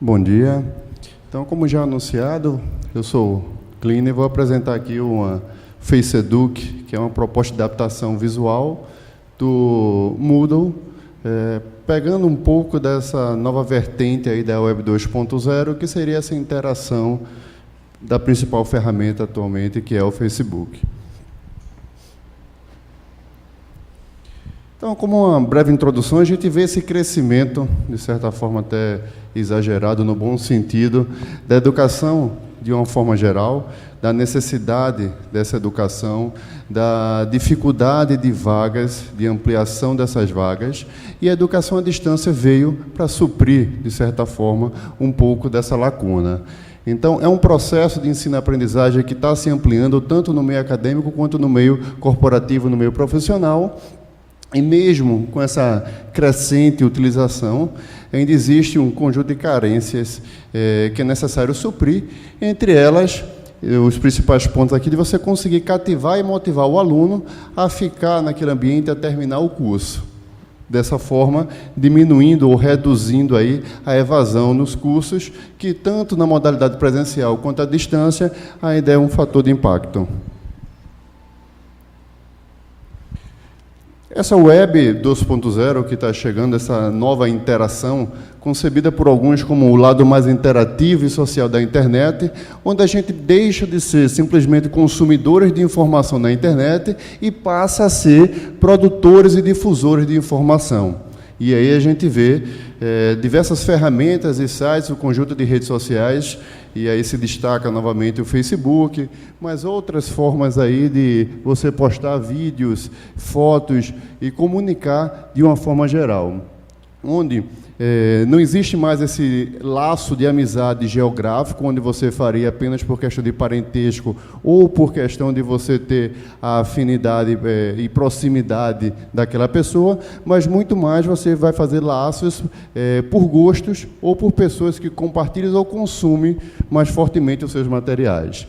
Bom dia. Então, como já anunciado, eu sou Clean e vou apresentar aqui uma FaceEduc, que é uma proposta de adaptação visual do Moodle, pegando um pouco dessa nova vertente aí da Web 2.0, que seria essa interação da principal ferramenta atualmente, que é o Facebook. Então, como uma breve introdução, a gente vê esse crescimento, de certa forma até exagerado, no bom sentido, da educação de uma forma geral, da necessidade dessa educação, da dificuldade de vagas, de ampliação dessas vagas, e a educação à distância veio para suprir, de certa forma, um pouco dessa lacuna. Então, é um processo de ensino-aprendizagem que está se ampliando tanto no meio acadêmico quanto no meio corporativo, no meio profissional. E mesmo com essa crescente utilização, ainda existe um conjunto de carências que é necessário suprir, entre elas, os principais pontos aqui, de você conseguir cativar e motivar o aluno a ficar naquele ambiente, a terminar o curso. Dessa forma, diminuindo ou reduzindo aí a evasão nos cursos, que tanto na modalidade presencial quanto à distância, ainda é um fator de impacto. Essa Web 2.0 que está chegando, essa nova interação, concebida por alguns como o lado mais interativo e social da internet, onde a gente deixa de ser simplesmente consumidores de informação na internet e passa a ser produtores e difusores de informação. E aí a gente vê diversas ferramentas e sites, o conjunto de redes sociais, e aí se destaca novamente o Facebook, mas outras formas aí de você postar vídeos, fotos e comunicar de uma forma geral, onde não existe mais esse laço de amizade geográfico, onde você faria apenas por questão de parentesco ou por questão de você ter a afinidade e proximidade daquela pessoa, mas muito mais você vai fazer laços por gostos ou por pessoas que compartilham ou consumem mais fortemente os seus materiais.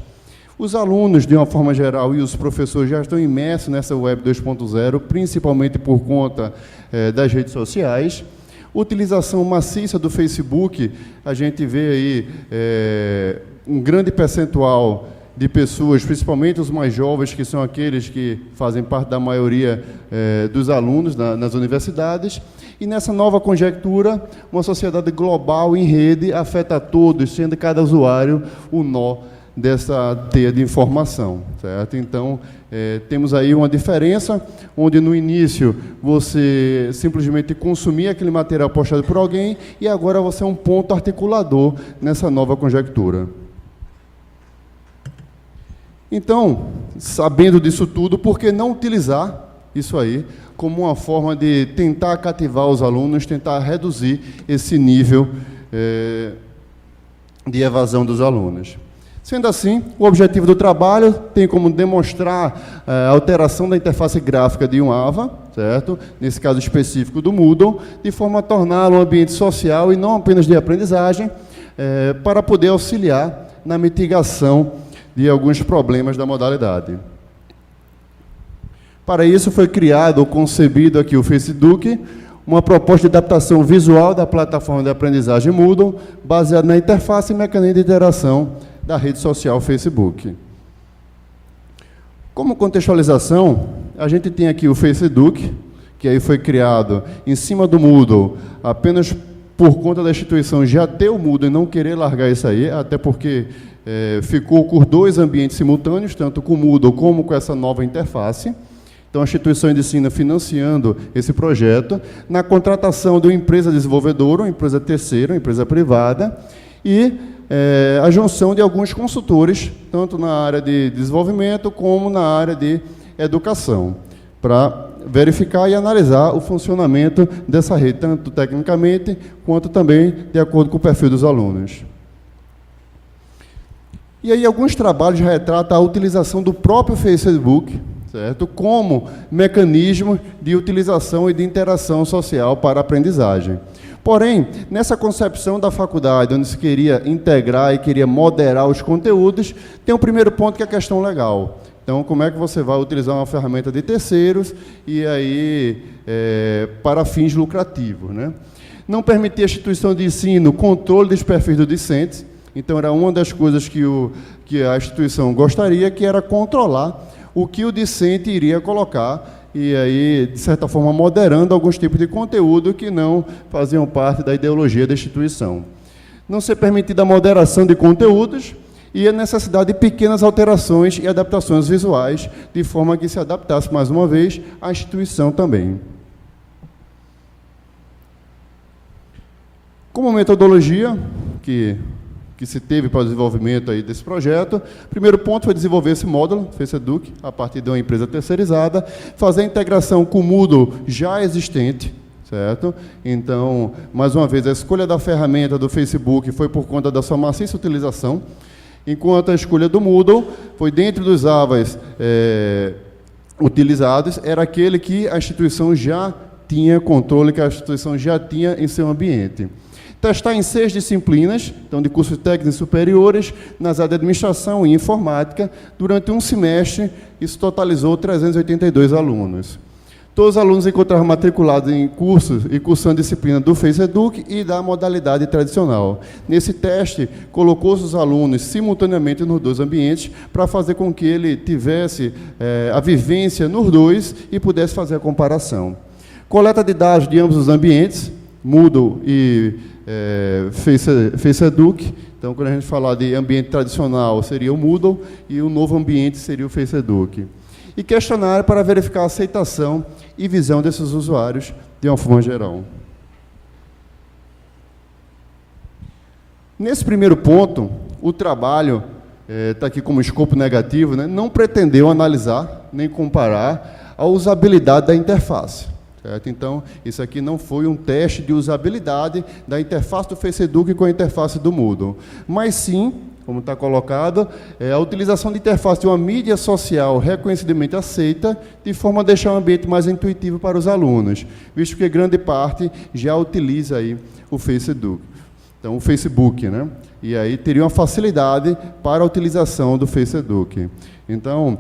Os alunos, de uma forma geral, e os professores já estão imersos nessa Web 2.0, principalmente por conta das redes sociais. Utilização maciça do Facebook, a gente vê aí um grande percentual de pessoas, principalmente os mais jovens, que são aqueles que fazem parte da maioria dos alunos nas universidades, e nessa nova conjectura, uma sociedade global em rede afeta a todos, sendo cada usuário o nó dessa teia de informação, certo? Então, temos aí uma diferença, onde no início você simplesmente consumia aquele material postado por alguém, e agora você é um ponto articulador nessa nova conjectura. Então, sabendo disso tudo, por que não utilizar isso aí como uma forma de tentar cativar os alunos, tentar reduzir esse nível de evasão dos alunos? Sendo assim, o objetivo do trabalho tem como demonstrar a alteração da interface gráfica de um AVA, certo? Nesse caso específico do Moodle, de forma a torná-lo um ambiente social e não apenas de aprendizagem, para poder auxiliar na mitigação de alguns problemas da modalidade. Para isso foi criado ou concebido aqui o FaceEduc, uma proposta de adaptação visual da plataforma de aprendizagem Moodle, baseada na interface e mecanismo de interação da rede social Facebook. Como contextualização, a gente tem aqui o FaceEduc, que aí foi criado em cima do Moodle, apenas por conta da instituição já ter o Moodle e não querer largar isso aí, até porque ficou com dois ambientes simultâneos, tanto com o Moodle como com essa nova interface. Então, a instituição de ensino financiando esse projeto, na contratação de uma empresa desenvolvedora, uma empresa terceira, uma empresa privada, e a junção de alguns consultores, tanto na área de desenvolvimento como na área de educação, para verificar e analisar o funcionamento dessa rede, tanto tecnicamente, quanto também de acordo com o perfil dos alunos. E aí, alguns trabalhos retratam a utilização do próprio Facebook, certo? Como mecanismo de utilização e de interação social para a aprendizagem. Porém, nessa concepção da faculdade, onde se queria integrar e queria moderar os conteúdos, tem um primeiro ponto que é a questão legal. Então, como é que você vai utilizar uma ferramenta de terceiros e aí para fins lucrativos, né? Não permitia a instituição de ensino controle dos perfis dos discentes. Então, era uma das coisas que a instituição gostaria, que era controlar o que o discente iria colocar, e aí, de certa forma, moderando alguns tipos de conteúdo que não faziam parte da ideologia da instituição. Não ser permitida a moderação de conteúdos e a necessidade de pequenas alterações e adaptações visuais, de forma que se adaptasse, mais uma vez, à instituição também. Como metodologia que se teve para o desenvolvimento aí desse projeto, o primeiro ponto foi desenvolver esse módulo, FaceEduc, a partir de uma empresa terceirizada, fazer a integração com o Moodle já existente, certo? Então, mais uma vez, a escolha da ferramenta do Facebook foi por conta da sua maciça utilização, enquanto a escolha do Moodle foi dentro dos AVAs utilizados, era aquele que a instituição já tinha controle, que a instituição já tinha em seu ambiente. Testar em 6 disciplinas, então de cursos técnicos superiores, nas áreas de administração e informática, durante um semestre, isso totalizou 382 alunos. Todos os alunos encontraram matriculados em cursos e cursando disciplina do FaceEduc e da modalidade tradicional. Nesse teste, colocou os alunos simultaneamente nos dois ambientes para fazer com que ele tivesse a vivência nos dois e pudesse fazer a comparação. Coleta de dados de ambos os ambientes, Moodle e FaceEduc. Então, quando a gente falar de ambiente tradicional, seria o Moodle, e o novo ambiente seria o FaceEduc. E questionário para verificar a aceitação e visão desses usuários de uma forma geral. Nesse primeiro ponto, o trabalho está aqui como escopo negativo, né, não pretendeu analisar nem comparar a usabilidade da interface. Certo? Então, isso aqui não foi um teste de usabilidade da interface do FaceEduc com a interface do Moodle, mas sim, como está colocado, a utilização de interface de uma mídia social reconhecidamente aceita, de forma a deixar o ambiente mais intuitivo para os alunos, visto que grande parte já utiliza aí o FaceEduc. Então, o Facebook, né? E aí teria uma facilidade para a utilização do FaceEduc. Então,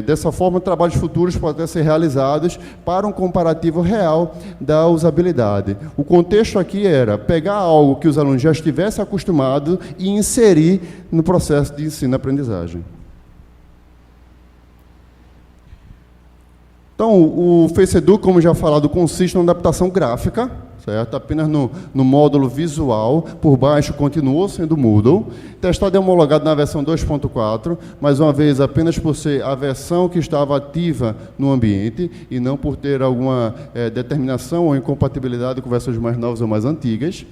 dessa forma, trabalhos futuros podem ser realizados para um comparativo real da usabilidade. O contexto aqui era pegar algo que os alunos já estivessem acostumados e inserir no processo de ensino-aprendizagem. Então, o FaceEduc, como já falado, consiste numa adaptação gráfica, certo? Apenas no módulo visual, por baixo continuou sendo Moodle, testado e homologado na versão 2.4, mais uma vez apenas por ser a versão que estava ativa no ambiente e não por ter alguma determinação ou incompatibilidade com versões mais novas ou mais antigas,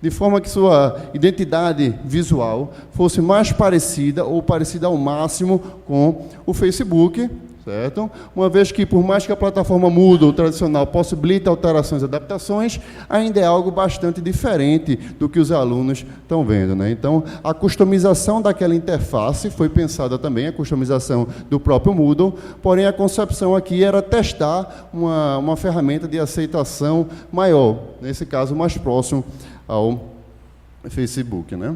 de forma que sua identidade visual fosse mais parecida ou parecida ao máximo com o Facebook, certo? Uma vez que, por mais que a plataforma Moodle tradicional possibilite alterações e adaptações, ainda é algo bastante diferente do que os alunos estão vendo, né? Então, a customização daquela interface foi pensada também, a customização do próprio Moodle, porém a concepção aqui era testar uma ferramenta de aceitação maior, nesse caso mais próximo ao Facebook, né?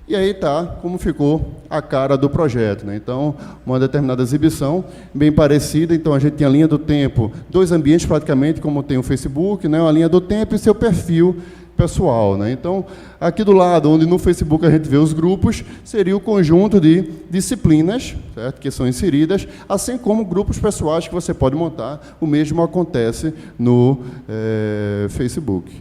E aí está como ficou a cara do projeto, né? Então, uma determinada exibição bem parecida. Então, a gente tem a linha do tempo, 2 ambientes praticamente, como tem o Facebook, né? A linha do tempo e seu perfil pessoal, né? Então, aqui do lado, onde no Facebook a gente vê os grupos, seria o conjunto de disciplinas, certo? Que são inseridas, assim como grupos pessoais que você pode montar. O mesmo acontece no Facebook.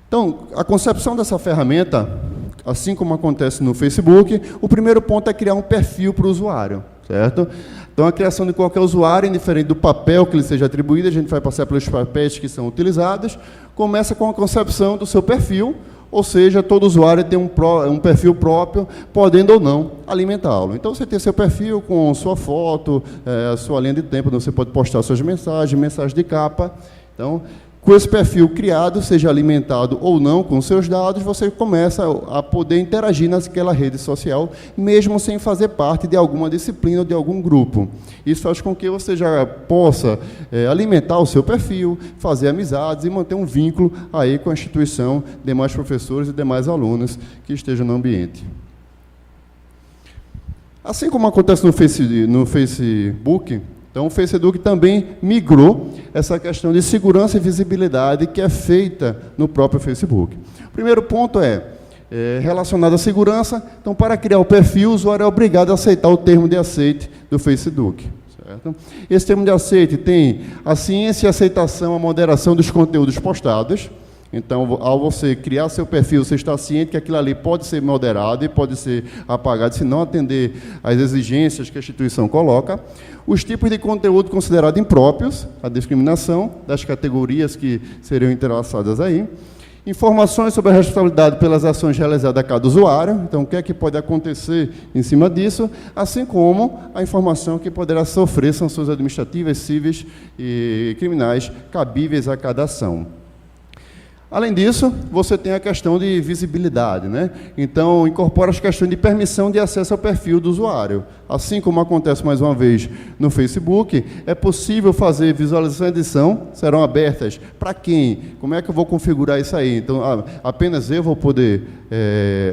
Então, a concepção dessa ferramenta, assim como acontece no Facebook, o primeiro ponto é criar um perfil para o usuário, certo? Então, a criação de qualquer usuário, indiferente do papel que lhe seja atribuído, a gente vai passar pelos papéis que são utilizados, começa com a concepção do seu perfil, ou seja, todo usuário tem um perfil próprio, podendo ou não alimentá-lo. Então, você tem seu perfil com sua foto, a sua linha de tempo, onde você pode postar suas mensagens de capa. Então, com esse perfil criado, seja alimentado ou não com seus dados, você começa a poder interagir naquela rede social, mesmo sem fazer parte de alguma disciplina ou de algum grupo. Isso faz com que você já possa alimentar o seu perfil, fazer amizades e manter um vínculo aí com a instituição, demais professores e demais alunos que estejam no ambiente. Assim como acontece no Facebook, Então, o Facebook também migrou essa questão de segurança e visibilidade que é feita no próprio Facebook. O primeiro ponto é relacionado à segurança. Então, para criar o perfil, o usuário é obrigado a aceitar o termo de aceite do Facebook. Certo? Esse termo de aceite tem a ciência e aceitação, a moderação dos conteúdos postados. Então, ao você criar seu perfil, você está ciente que aquilo ali pode ser moderado e pode ser apagado se não atender às exigências que a instituição coloca. Os tipos de conteúdo considerados impróprios, a discriminação das categorias que seriam entrelaçadas aí. Informações sobre a responsabilidade pelas ações realizadas a cada usuário, então o que é que pode acontecer em cima disso, assim como a informação que poderá sofrer sanções administrativas, cíveis e criminais cabíveis a cada ação. Além disso, você tem a questão de visibilidade, né? Então, incorpora as questões de permissão de acesso ao perfil do usuário. Assim como acontece, mais uma vez, no Facebook, é possível fazer visualização e edição, serão abertas para quem? Como é que eu vou configurar isso aí? Então, apenas eu vou poder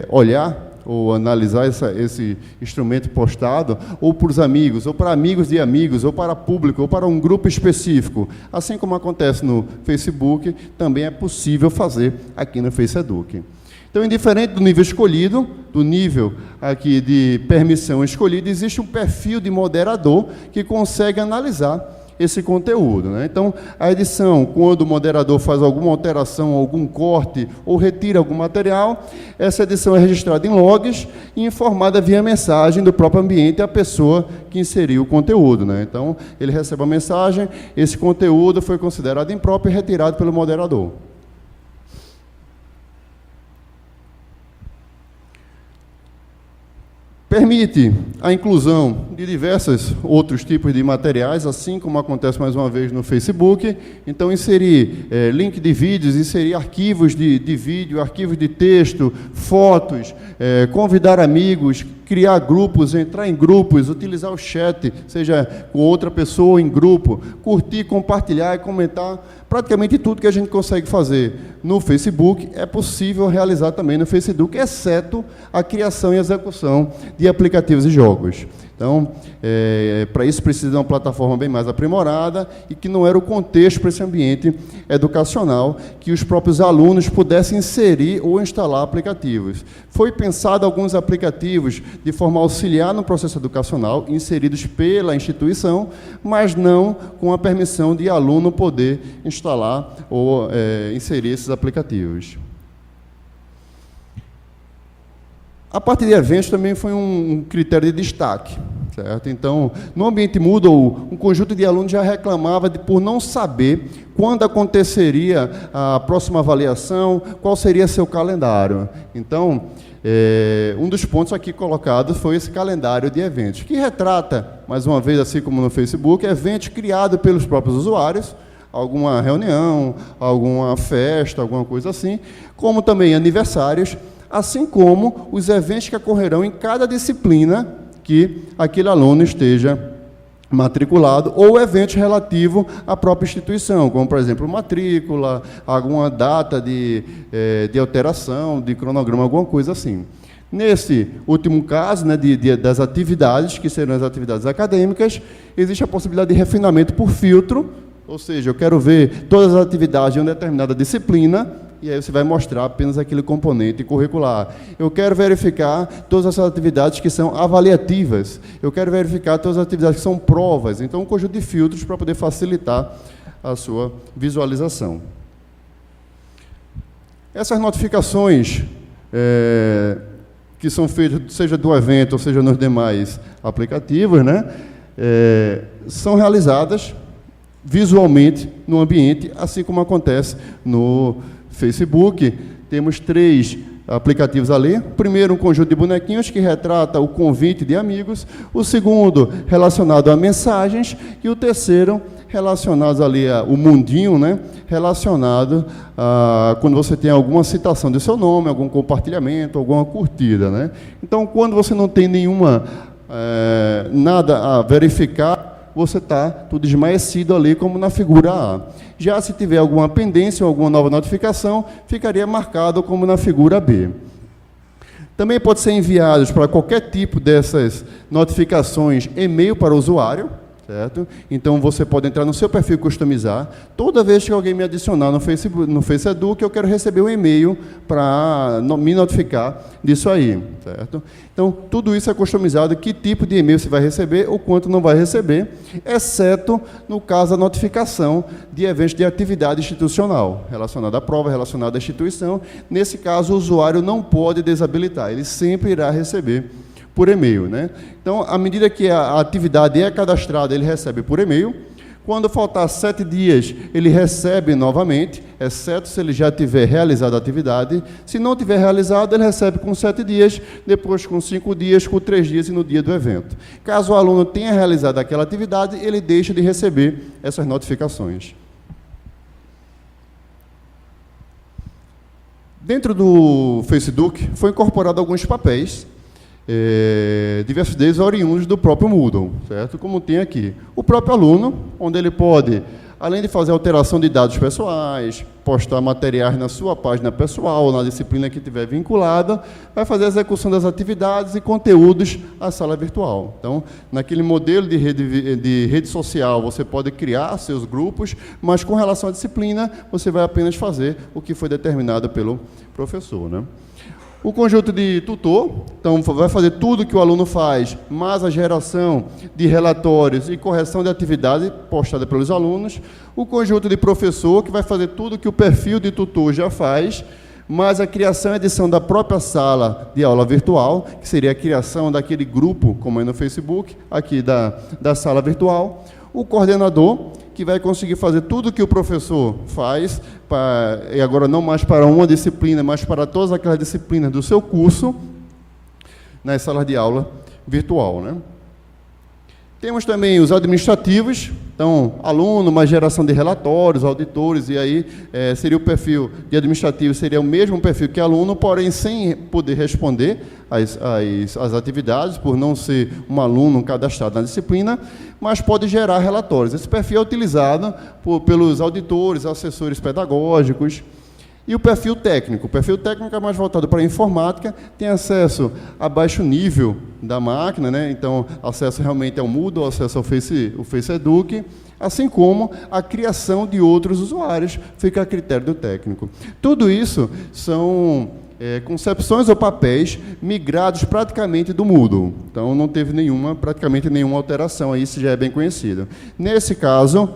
olhar ou analisar esse instrumento postado, ou para os amigos, ou para amigos de amigos, ou para público, ou para um grupo específico. Assim como acontece no Facebook, também é possível fazer aqui no Facebook. Então, indiferente do nível escolhido, do nível aqui de permissão escolhido, existe um perfil de moderador que consegue analisar esse conteúdo, né? Então, a edição, quando o moderador faz alguma alteração, algum corte ou retira algum material, essa edição é registrada em logs e informada via mensagem do próprio ambiente à pessoa que inseriu o conteúdo, né? Então, ele recebe a mensagem, esse conteúdo foi considerado impróprio e retirado pelo moderador. Permite a inclusão de diversos outros tipos de materiais, assim como acontece mais uma vez no Facebook. Então, inserir link de vídeos, inserir arquivos de vídeo, arquivos de texto, fotos, convidar amigos, criar grupos, entrar em grupos, utilizar o chat, seja com outra pessoa em grupo, curtir, compartilhar e comentar. Praticamente tudo que a gente consegue fazer no Facebook é possível realizar também no Facebook, exceto a criação e execução de aplicativos e jogos. Então, para isso precisa de uma plataforma bem mais aprimorada e que não era o contexto para esse ambiente educacional que os próprios alunos pudessem inserir ou instalar aplicativos. Foi pensado alguns aplicativos de forma auxiliar no processo educacional, inseridos pela instituição, mas não com a permissão de aluno poder instalar ou inserir esses aplicativos. A parte de eventos também foi um critério de destaque, certo? Então, no ambiente Moodle, um conjunto de alunos já reclamava por não saber quando aconteceria a próxima avaliação, qual seria seu calendário. Então, um dos pontos aqui colocados foi esse calendário de eventos, que retrata, mais uma vez, assim como no Facebook, eventos criados pelos próprios usuários, alguma reunião, alguma festa, alguma coisa assim, como também aniversários, assim como os eventos que ocorrerão em cada disciplina que aquele aluno esteja matriculado, ou eventos relativos à própria instituição, como, por exemplo, matrícula, alguma data de alteração, de cronograma, alguma coisa assim. Nesse último caso, né, das atividades, que serão as atividades acadêmicas, existe a possibilidade de refinamento por filtro, ou seja, eu quero ver todas as atividades de uma determinada disciplina, e aí você vai mostrar apenas aquele componente curricular. Eu quero verificar todas essas atividades que são avaliativas. Eu quero verificar todas as atividades que são provas. Então, um conjunto de filtros para poder facilitar a sua visualização. Essas notificações que são feitas, seja do evento, ou seja nos demais aplicativos, né, são realizadas visualmente no ambiente, assim como acontece no Facebook. Temos 3 aplicativos ali. O primeiro, um conjunto de bonequinhos que retrata o convite de amigos. O segundo, relacionado a mensagens. E o terceiro, relacionado ali ao mundinho, né? Relacionado a quando você tem alguma citação de seu nome, algum compartilhamento, alguma curtida, né? Então, quando você não tem nada a verificar, você está tudo esmaecido ali, como na figura A. Já se tiver alguma pendência ou alguma nova notificação, ficaria marcado como na figura B. Também pode ser enviados para qualquer tipo dessas notificações e-mail para o usuário, certo? Então, você pode entrar no seu perfil e customizar. Toda vez que alguém me adicionar no Facebook, no FaceEduc, eu quero receber um e-mail para me notificar disso aí, certo? Então, tudo isso é customizado, que tipo de e-mail você vai receber, o quanto não vai receber, exceto no caso da notificação de eventos de atividade institucional, relacionada à prova, relacionada à instituição. Nesse caso, o usuário não pode desabilitar, ele sempre irá receber por e-mail, né? Então, à medida que a atividade é cadastrada, ele recebe por e-mail. Quando faltar 7 dias, ele recebe novamente, exceto se ele já tiver realizado a atividade. Se não tiver realizado, ele recebe com 7 dias, depois com 5 dias, com 3 dias e no dia do evento. Caso o aluno tenha realizado aquela atividade, ele deixa de receber essas notificações. Dentro do FaceEduc, foi incorporado alguns papéis, diversos deles oriundos do próprio Moodle, certo? Como tem aqui. O próprio aluno, onde ele pode, além de fazer alteração de dados pessoais, postar materiais na sua página pessoal, na disciplina que tiver vinculada, vai fazer a execução das atividades e conteúdos à sala virtual. Então, naquele modelo de rede social, você pode criar seus grupos, mas com relação à disciplina, você vai apenas fazer o que foi determinado pelo professor, né? O conjunto de tutor, então, vai fazer tudo que o aluno faz, mas a geração de relatórios e correção de atividade postada pelos alunos. O conjunto de professor, que vai fazer tudo que o perfil de tutor já faz, mas a criação e edição da própria sala de aula virtual, que seria a criação daquele grupo, como é no Facebook, aqui da sala virtual. O coordenador, que vai conseguir fazer tudo que o professor faz, e agora não mais para uma disciplina, mas para todas aquelas disciplinas do seu curso, nas salas de aula virtual, né? Temos também os administrativos, então, aluno, mais geração de relatórios, auditores, e aí seria o perfil de administrativo, seria o mesmo perfil que aluno, porém sem poder responder às atividades, por não ser um aluno cadastrado na disciplina, mas pode gerar relatórios. Esse perfil é utilizado pelos auditores, assessores pedagógicos. E o perfil técnico é mais voltado para a informática, tem acesso a baixo nível da máquina, né? Então, acesso realmente ao Moodle, acesso ao FaceEduc, assim como a criação de outros usuários, fica a critério do técnico. Tudo isso são concepções ou papéis migrados praticamente do Moodle. Então, não teve praticamente nenhuma alteração, isso já é bem conhecido. Nesse caso,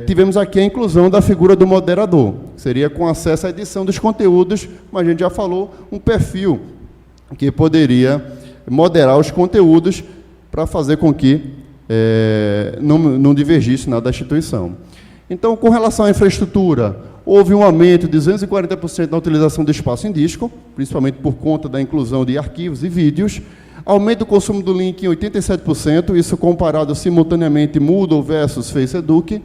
tivemos aqui a inclusão da figura do moderador, que seria com acesso à edição dos conteúdos, mas a gente já falou, um perfil que poderia moderar os conteúdos para fazer com que não divergisse nada da instituição. Então, com relação à infraestrutura, houve um aumento de 240% na utilização do espaço em disco, principalmente por conta da inclusão de arquivos e vídeos. Aumento do consumo do link em 87%, isso comparado simultaneamente Moodle versus FaceEduc.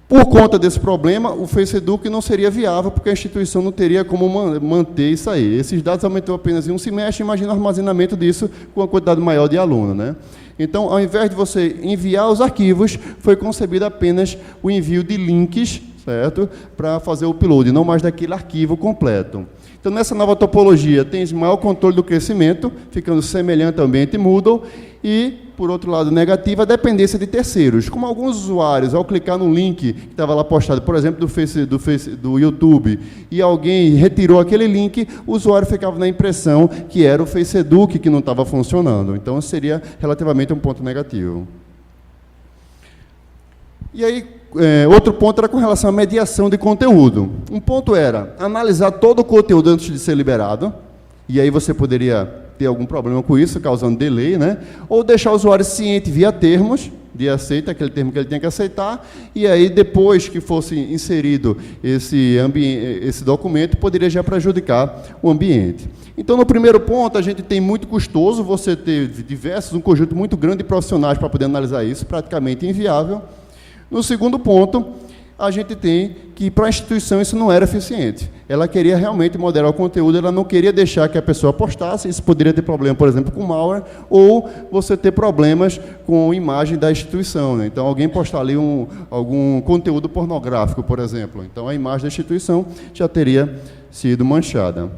Por conta desse problema, o FaceEduc não seria viável, porque a instituição não teria como manter isso aí. Esses dados aumentou apenas em um semestre, imagina o armazenamento disso com uma quantidade maior de alunos, né? Então, ao invés de você enviar os arquivos, foi concebido apenas o envio de links, certo? Para fazer o upload, não mais daquele arquivo completo. Então, nessa nova topologia, tem maior controle do crescimento, ficando semelhante ao ambiente Moodle, e, por outro lado, negativa, a dependência de terceiros. Como alguns usuários, ao clicar no link que estava lá postado, por exemplo, do YouTube, e alguém retirou aquele link, o usuário ficava na impressão que era o FaceEduc que não estava funcionando. Então, seria relativamente um ponto negativo. E aí, outro ponto era com relação à mediação de conteúdo. Um ponto era analisar todo o conteúdo antes de ser liberado, e aí você poderia ter algum problema com isso, causando delay, né? Ou deixar o usuário ciente via termos, de aceita, aquele termo que ele tem que aceitar, e aí, depois que fosse inserido esse documento, poderia já prejudicar o ambiente. Então, no primeiro ponto, a gente tem muito custoso, você ter um conjunto muito grande de profissionais para poder analisar isso, praticamente inviável. No segundo ponto, a gente tem que, para a instituição, isso não era eficiente. Ela queria realmente moderar o conteúdo, ela não queria deixar que a pessoa postasse, isso poderia ter problema, por exemplo, com malware, ou você ter problemas com a imagem da instituição, né? Então, alguém postar ali algum conteúdo pornográfico, por exemplo. Então, a imagem da instituição já teria sido manchada.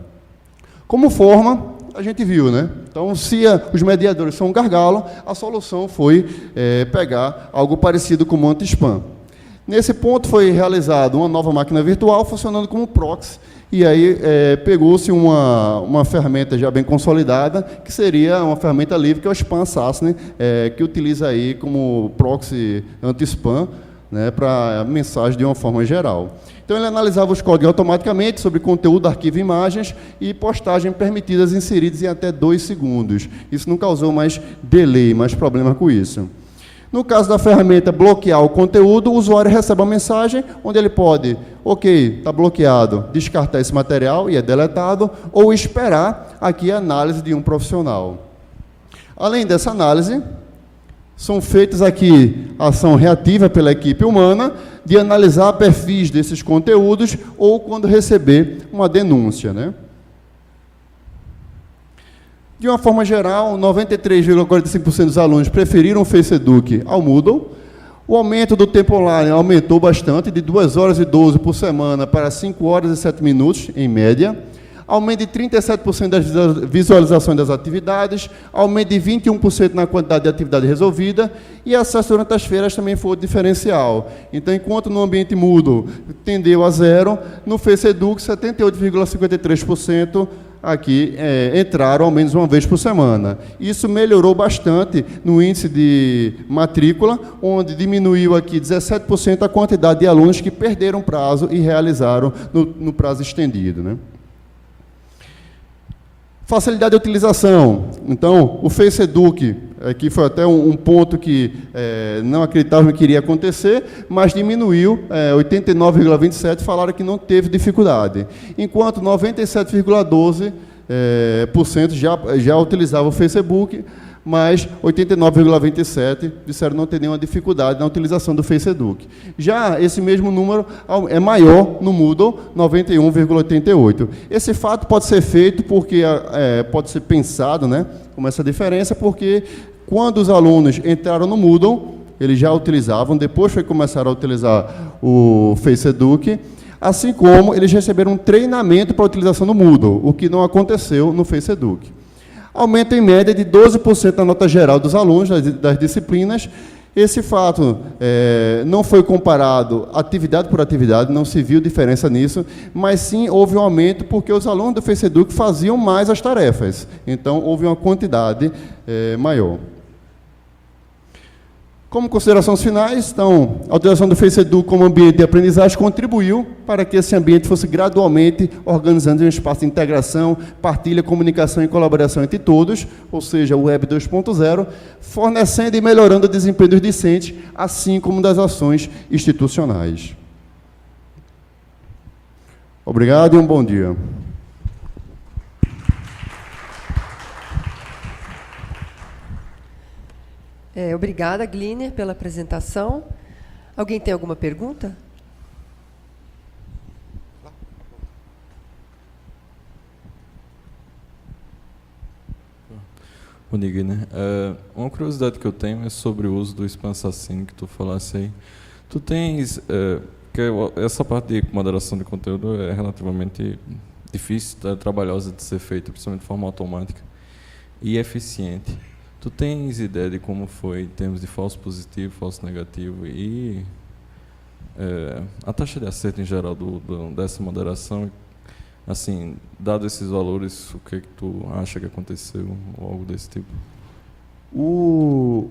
Como forma, a gente viu, né? Então, se os mediadores são um gargalo, a solução foi pegar algo parecido com o anti-spam. Nesse ponto foi realizada uma nova máquina virtual funcionando como proxy, e aí pegou-se uma ferramenta já bem consolidada, que seria uma ferramenta livre, que é o Spam Assassin, que utiliza aí como proxy anti-spam, né, para mensagem de uma forma geral. Então, ele analisava os códigos automaticamente sobre conteúdo, arquivo e imagens, e postagem permitidas inseridas em até 2 segundos. Isso não causou mais delay, mais problema com isso. No caso da ferramenta bloquear o conteúdo, o usuário recebe uma mensagem onde ele pode, ok, está bloqueado, descartar esse material e é deletado, ou esperar aqui a análise de um profissional. Além dessa análise, são feitas aqui ação reativa pela equipe humana de analisar perfis desses conteúdos ou quando receber uma denúncia, né? De uma forma geral, 93,45% dos alunos preferiram o FaceEduc ao Moodle. O aumento do tempo online aumentou bastante, de 2 horas e 12 por semana para 5 horas e 7 minutos, em média. Aumento de 37% das visualizações das atividades, aumento de 21% na quantidade de atividade resolvida, e acesso durante as feiras também foi o diferencial. Então, enquanto no ambiente Moodle tendeu a 0, no FaceEduc, 78,53% aqui entraram ao menos uma vez por semana. Isso melhorou bastante no índice de matrícula, onde diminuiu aqui 17% a quantidade de alunos que perderam prazo e realizaram no prazo estendido, né? Facilidade de utilização. Então, o FaceEduc, aqui foi até um ponto que não acreditava que iria acontecer, mas diminuiu, 89,27% falaram que não teve dificuldade, enquanto 97,12% já utilizava o Facebook, mas 89,27% disseram não ter nenhuma dificuldade na utilização do FaceEduc. Já esse mesmo número é maior no Moodle, 91,88%. Esse fato pode ser feito porque pode ser pensado, né, como essa diferença, porque quando os alunos entraram no Moodle, eles já utilizavam, depois começaram a utilizar o FaceEduc, assim como eles receberam um treinamento para a utilização do Moodle, o que não aconteceu no FaceEduc. Aumento em média de 12% da nota geral dos alunos das disciplinas. Esse fato não foi comparado atividade por atividade, não se viu diferença nisso, mas sim houve um aumento porque os alunos do FaceEduc faziam mais as tarefas. Então, houve uma quantidade maior. Como considerações finais, então, a utilização do FaceEduc como ambiente de aprendizagem contribuiu para que esse ambiente fosse gradualmente organizando um espaço de integração, partilha, comunicação e colaboração entre todos, ou seja, o Web 2.0, fornecendo e melhorando o desempenho dos discentes, assim como das ações institucionais. Obrigado e um bom dia. Obrigada, Gliner, pela apresentação. Alguém tem alguma pergunta? Bom dia, Gliner. Uma curiosidade que eu tenho é sobre o uso do Spam Assassin, que tu falasse aí. Tu tens... que essa parte de moderação de conteúdo é relativamente difícil, trabalhosa de ser feita, principalmente de forma automática, e eficiente. Tu tens ideia de como foi em termos de falso positivo, falso negativo e a taxa de acerto em geral dessa moderação? Assim, dado esses valores, o que tu acha que aconteceu ou algo desse tipo? O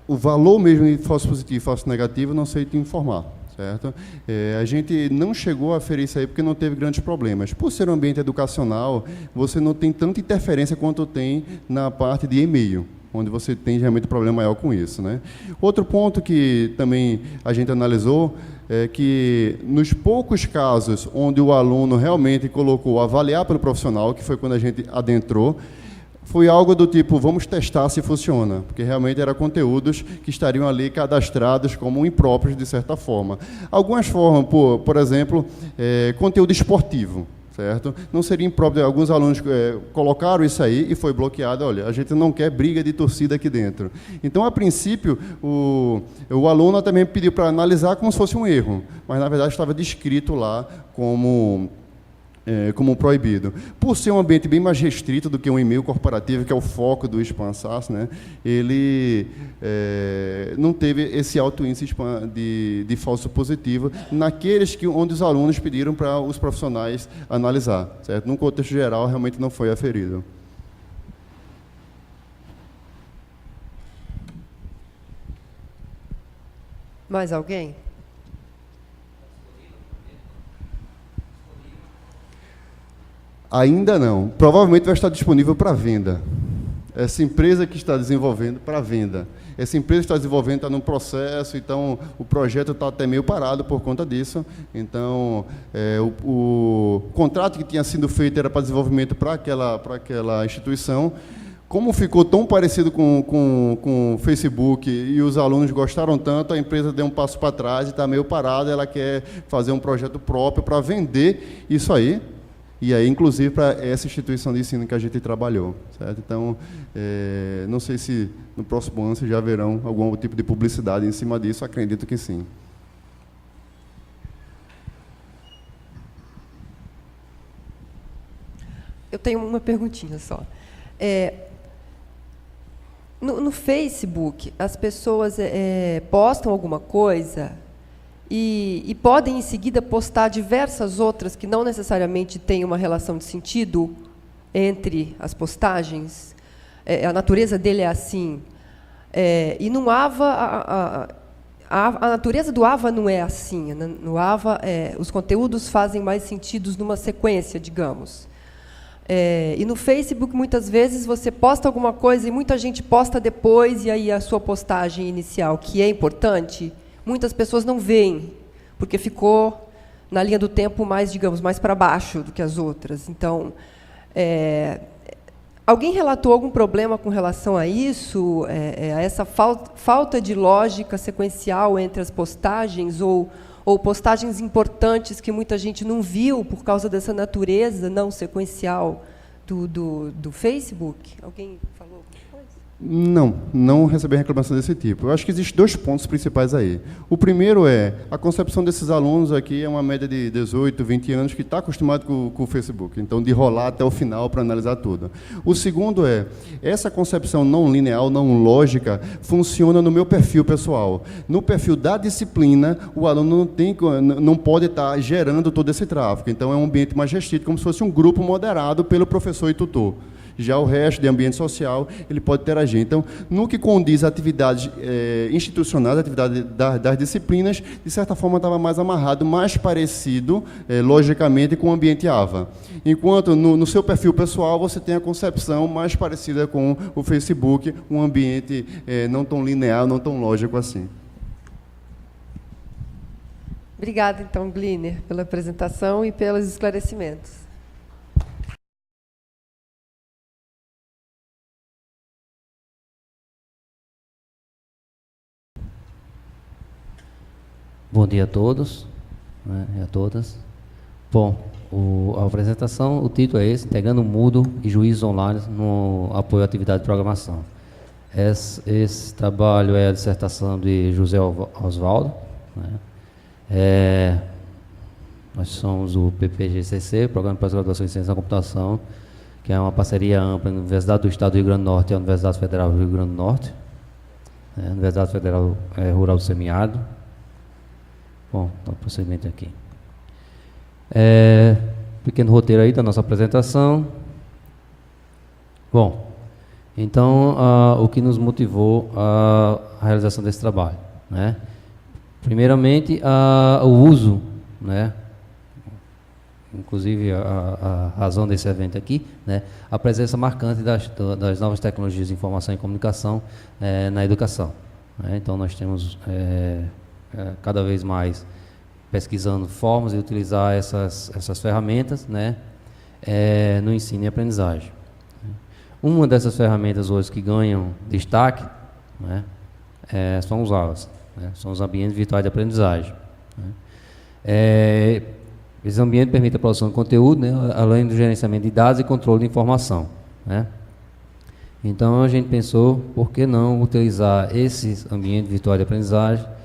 valor mesmo de falso positivo e falso negativo, não sei te informar, certo? A gente não chegou a aferir isso aí porque não teve grandes problemas. Por ser um ambiente educacional, você não tem tanta interferência quanto tem na parte de e-mail, onde você tem realmente um problema maior com isso, né? Outro ponto que também a gente analisou é que, nos poucos casos onde o aluno realmente colocou avaliar pelo profissional, que foi quando a gente adentrou, foi algo do tipo, vamos testar se funciona, porque realmente eram conteúdos que estariam ali cadastrados como impróprios, de certa forma. Algumas formas, por exemplo, conteúdo esportivo, certo? Não seria impróprio. Alguns alunos colocaram isso aí e foi bloqueado. Olha, a gente não quer briga de torcida aqui dentro. Então, a princípio, o aluno também pediu para analisar como se fosse um erro, mas, na verdade, estava descrito lá como como proibido. Por ser um ambiente bem mais restrito do que um e-mail corporativo, que é o foco do Spansas, né, ele não teve esse alto índice de falso positivo naqueles onde os alunos pediram para os profissionais analisar. Certo? Num contexto geral, realmente não foi aferido. Mais alguém? Ainda não. Provavelmente vai estar disponível para venda. Essa empresa que está desenvolvendo para venda. Essa empresa que está desenvolvendo está num processo, então o projeto está até meio parado por conta disso. Então, o contrato que tinha sido feito era para desenvolvimento para aquela instituição. Como ficou tão parecido com o Facebook e os alunos gostaram tanto, a empresa deu um passo para trás e está meio parada. Ela quer fazer um projeto próprio para vender isso aí. E aí, inclusive, para essa instituição de ensino que a gente trabalhou. Certo? Então, não sei se no próximo ano já verão algum tipo de publicidade em cima disso, acredito que sim. Eu tenho uma perguntinha só. No Facebook, as pessoas postam alguma coisa e podem, em seguida, postar diversas outras que não necessariamente têm uma relação de sentido entre as postagens. A natureza dele é assim. E no AVA, a natureza do AVA não é assim. No AVA, os conteúdos fazem mais sentido numa sequência, digamos. E no Facebook, muitas vezes, você posta alguma coisa e muita gente posta depois, e aí a sua postagem inicial, que é importante, muitas pessoas não veem, porque ficou na linha do tempo mais, digamos, mais para baixo do que as outras. Então, alguém relatou algum problema com relação a isso, a essa falta de lógica sequencial entre as postagens, ou postagens importantes que muita gente não viu por causa dessa natureza não sequencial do Facebook? Alguém falou alguma coisa? Não recebi reclamação desse tipo. Eu acho que existem dois pontos principais aí. O primeiro é a concepção desses alunos aqui é uma média de 18, 20 anos que está acostumado com o Facebook, então de rolar até o final para analisar tudo. O segundo é, essa concepção não linear, não lógica, funciona no meu perfil pessoal. No perfil da disciplina, o aluno não pode estar gerando todo esse tráfego, então é um ambiente mais restrito, como se fosse um grupo moderado pelo professor e tutor. Já o resto de ambiente social, ele pode interagir. Então, no que condiz a atividades institucionais, a atividade das disciplinas, de certa forma estava mais amarrado, mais parecido, logicamente, com o ambiente AVA. Enquanto no seu perfil pessoal, você tem a concepção mais parecida com o Facebook, um ambiente não tão linear, não tão lógico assim. Obrigada, então, Gliner, pela apresentação e pelos esclarecimentos. Bom dia a todos, né, e a todas. Bom, a apresentação, o título é esse, Integrando Moodle e Juízes Online no apoio à atividade de programação. Esse trabalho é a dissertação de José Osvaldo. Né? Nós somos o PPGCC, Programa de Pós-Graduação em Ciência da Computação, que é uma parceria ampla entre a Universidade do Estado do Rio Grande do Norte e a Universidade Federal do Rio Grande do Norte, a Universidade Federal Rural do Semiárido. Bom, então o procedimento aqui. Pequeno roteiro aí da nossa apresentação. Bom, então o que nos motivou a realização desse trabalho, né? Primeiramente, o uso, né? Inclusive a razão desse evento aqui, né? A presença marcante das novas tecnologias de informação e comunicação na educação, né? Então nós temos cada vez mais pesquisando formas de utilizar essas ferramentas, né, no ensino e aprendizagem. Uma dessas ferramentas hoje que ganham destaque, né, são os AVAs, né, são os ambientes virtuais de aprendizagem. Né. Esse ambiente permite a produção de conteúdo, né, além do gerenciamento de dados e controle de informação. Né. Então a gente pensou, por que não utilizar esses ambientes virtuais de aprendizagem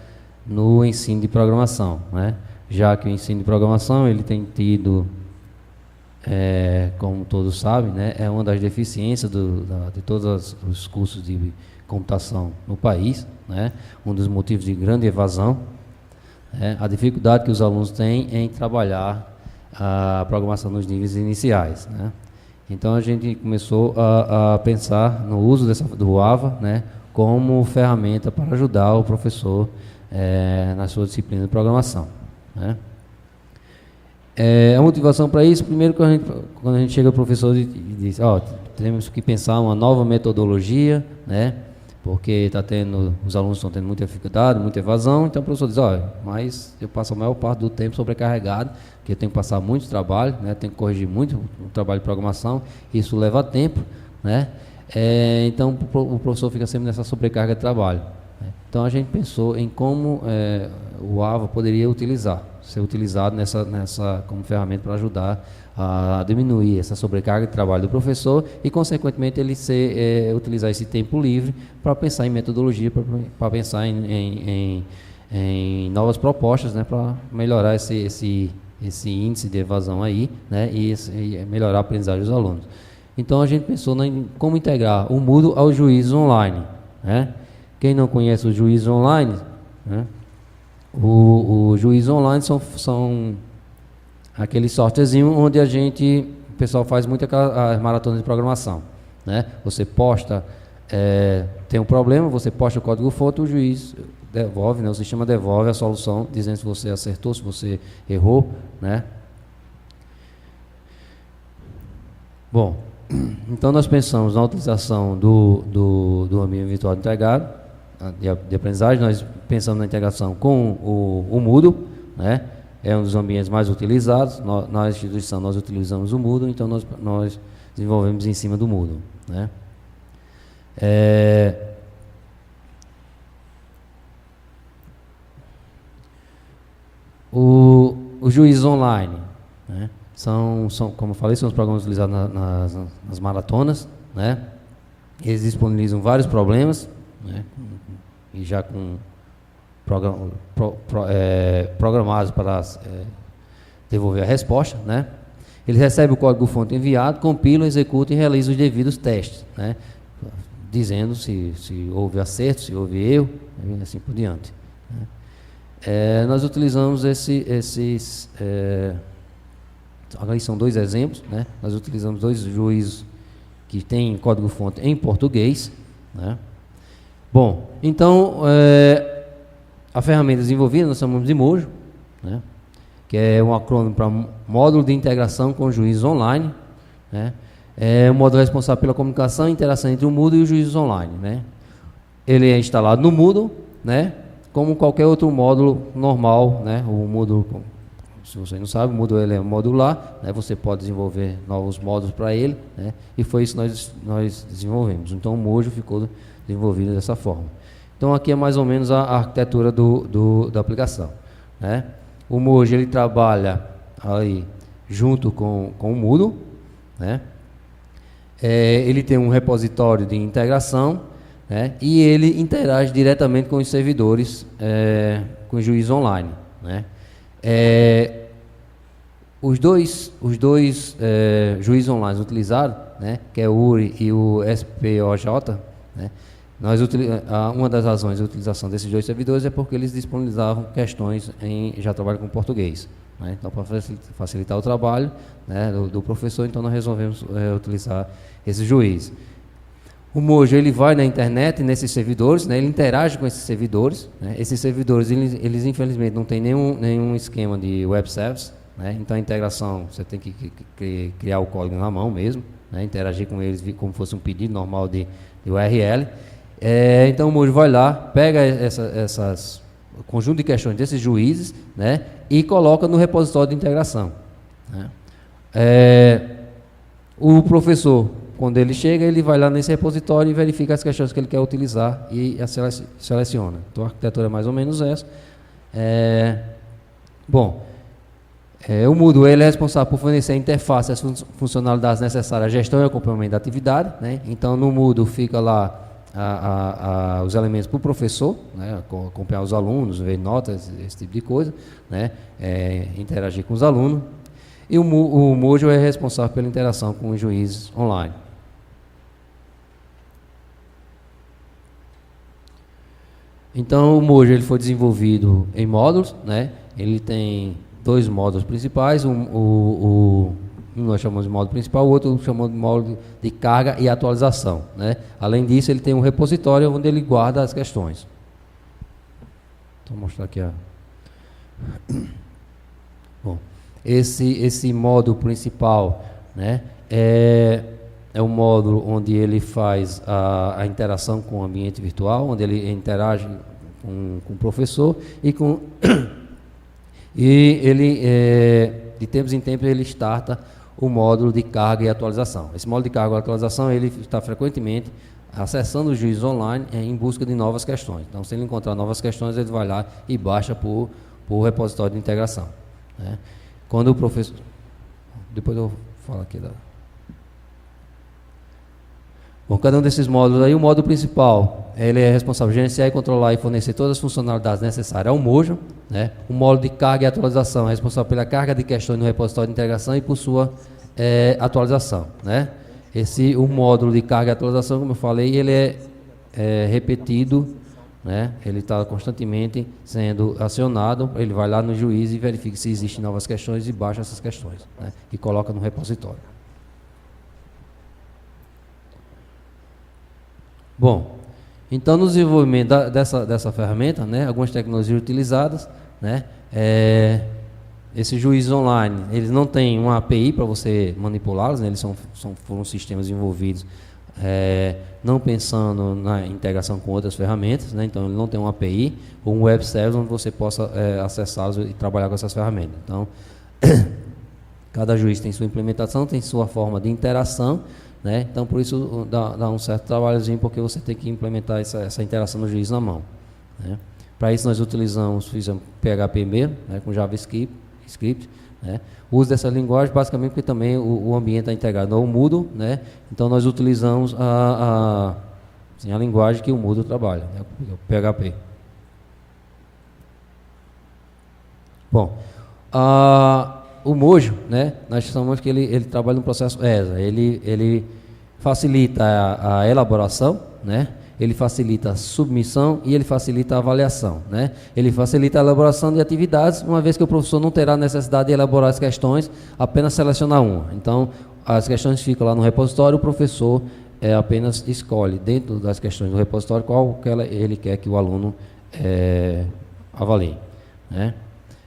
no ensino de programação, né? Já que o ensino de programação ele tem tido como todos sabem, né, é uma das deficiências de todos os cursos de computação no país, né, um dos motivos de grande evasão, a dificuldade que os alunos têm em trabalhar a programação nos níveis iniciais, né. Então a gente começou a pensar no uso do AVA, né, como ferramenta para ajudar o professor na sua disciplina de programação, né. A motivação para isso, primeiro, quando a gente chega ao professor e diz, temos que pensar uma nova metodologia, né, porque os alunos estão tendo muita dificuldade, muita evasão, então o professor diz, mas eu passo a maior parte do tempo sobrecarregado, porque eu tenho que passar muito trabalho, né, tenho que corrigir muito o trabalho de programação, isso leva tempo, né, então o professor fica sempre nessa sobrecarga de trabalho. Né. Então a gente pensou em como o AVA poderia ser utilizado como ferramenta para ajudar a diminuir essa sobrecarga de trabalho do professor e, consequentemente, ele utilizar esse tempo livre para pensar em metodologia, para pensar em novas propostas, né, para melhorar esse índice de evasão aí, né, e melhorar a aprendizagem dos alunos. Então, a gente pensou em como integrar o Moodle ao Juízes Online, né. Quem não conhece o Juízes Online, né, o Juízes Online são aquele softwarezinho onde o pessoal faz muito as maratonas de programação, né? Você posta, tem um problema, você posta o código-fonte, o juiz devolve, né? O sistema devolve a solução, dizendo se você acertou, se você errou, né? Bom, então nós pensamos na utilização do ambiente virtual integrado de aprendizagem. Nós pensamos na integração com o Moodle, né? É um dos ambientes mais utilizados. Na instituição nós utilizamos o Moodle, então nós desenvolvemos em cima do Moodle, né? O Juízes Online, né? São, como eu falei, são os programas utilizados nas maratonas, né? Eles disponibilizam vários problemas, né? E já com programados para devolver a resposta, né? Ele recebe o código-fonte enviado, compila, executa e realiza os devidos testes, né? Dizendo se houve acerto, se houve erro, e assim por diante, né? Nós utilizamos agora são 2 exemplos, né? Nós utilizamos 2 juízes que têm código-fonte em português, né? Bom, então a ferramenta desenvolvida nós chamamos de Mojo, né? Que é um acrônimo para Módulo de Integração com Juízes Online, né? É um módulo responsável pela comunicação e interação entre o Moodle e os Juízes Online, né? Ele é instalado no Moodle, né? Como qualquer outro módulo normal, né? O Moodle, se você não sabe, o Moodle ele é modular, né? Você pode desenvolver novos módulos para ele, né? E foi isso que nós desenvolvemos. Então o Mojo ficou desenvolvido dessa forma. Então aqui é mais ou menos a arquitetura da aplicação, né? O Mojo ele trabalha aí junto com o Moodle, né? Ele tem um repositório de integração, né? E ele interage diretamente com os servidores, com o Juízes Online, né? Os dois juízes online utilizados, né, que é o URI e o SPOJ, né, uma das razões da utilização desses 2 servidores é porque eles disponibilizavam questões já trabalham com português, né? Então, para facilitar o trabalho, né, do professor, então nós resolvemos utilizar esse juiz. O Mojo ele vai na internet, nesses servidores, né, ele interage com esses servidores, né? Esses servidores eles infelizmente não têm nenhum esquema de web service, né? Então a integração você tem que criar o código na mão mesmo, né? Interagir com eles como fosse um pedido normal de URL. Então o Mojo vai lá, pega o conjunto de questões desses juízes, né, e coloca no repositório de integração, né? O professor, quando ele chega, ele vai lá nesse repositório e verifica as questões que ele quer utilizar e as seleciona. Então a arquitetura é mais ou menos essa. O Moodle ele é responsável por fornecer a interface, as funcionalidades necessárias à gestão e acompanhamento da atividade, né? Então no Moodle fica lá os elementos para o professor, né? Acompanhar os alunos, ver notas, esse tipo de coisa, né? Interagir com os alunos. E o Mojo é responsável pela interação com os juízes online. Então, o Mojo ele foi desenvolvido em módulos, né? Ele tem 2 módulos principais, um nós chamamos de módulo principal, o outro chamamos de módulo de carga e atualização, né? Além disso, ele tem um repositório onde ele guarda as questões. Vou mostrar aqui Bom, esse módulo principal, né, é o módulo onde ele faz a interação com o ambiente virtual, onde ele interage com o professor e ele, de tempos em tempos, ele starta o módulo de carga e atualização. Esse módulo de carga e atualização, ele está frequentemente acessando o juiz online em busca de novas questões. Então, se ele encontrar novas questões, ele vai lá e baixa por repositório de integração, né? Quando o professor... Depois eu falo aqui Bom, cada um desses módulos aí, o módulo principal, ele é responsável por gerenciar, controlar e fornecer todas as funcionalidades necessárias ao Mojo, né? O módulo de carga e atualização é responsável pela carga de questões no repositório de integração e por sua atualização, né? O módulo de carga e atualização, como eu falei, ele é repetido, né? Ele está constantemente sendo acionado, ele vai lá no juiz e verifica se existem novas questões e baixa essas questões, né? E coloca no repositório. Bom, então no desenvolvimento dessa ferramenta, né, algumas tecnologias utilizadas, né, esses juízes online, eles não têm uma API para você manipulá-los, né, eles foram sistemas desenvolvidos não pensando na integração com outras ferramentas, né, então ele não tem uma API ou um web service onde você possa acessá-los e trabalhar com essas ferramentas. Então, cada juiz tem sua implementação, tem sua forma de interação, né? Então, por isso dá um certo trabalhozinho, porque você tem que implementar essa interação no juiz na mão, né? Para isso nós fizemos PHP mesmo, né, com JavaScript, né? O uso dessa linguagem, basicamente, porque também o ambiente está integrado ao Moodle, né? Então nós utilizamos a linguagem que o Moodle trabalha, né? O PHP. Bom, o Mojo, né, nós chamamos que ele trabalha no processo ESA, ele facilita a elaboração, né, ele facilita a submissão e ele facilita a avaliação, né, ele facilita a elaboração de atividades, uma vez que o professor não terá necessidade de elaborar as questões, apenas selecionar uma. Então, as questões ficam lá no repositório, o professor apenas escolhe, dentro das questões do repositório, qual que ele quer que o aluno avalie, né.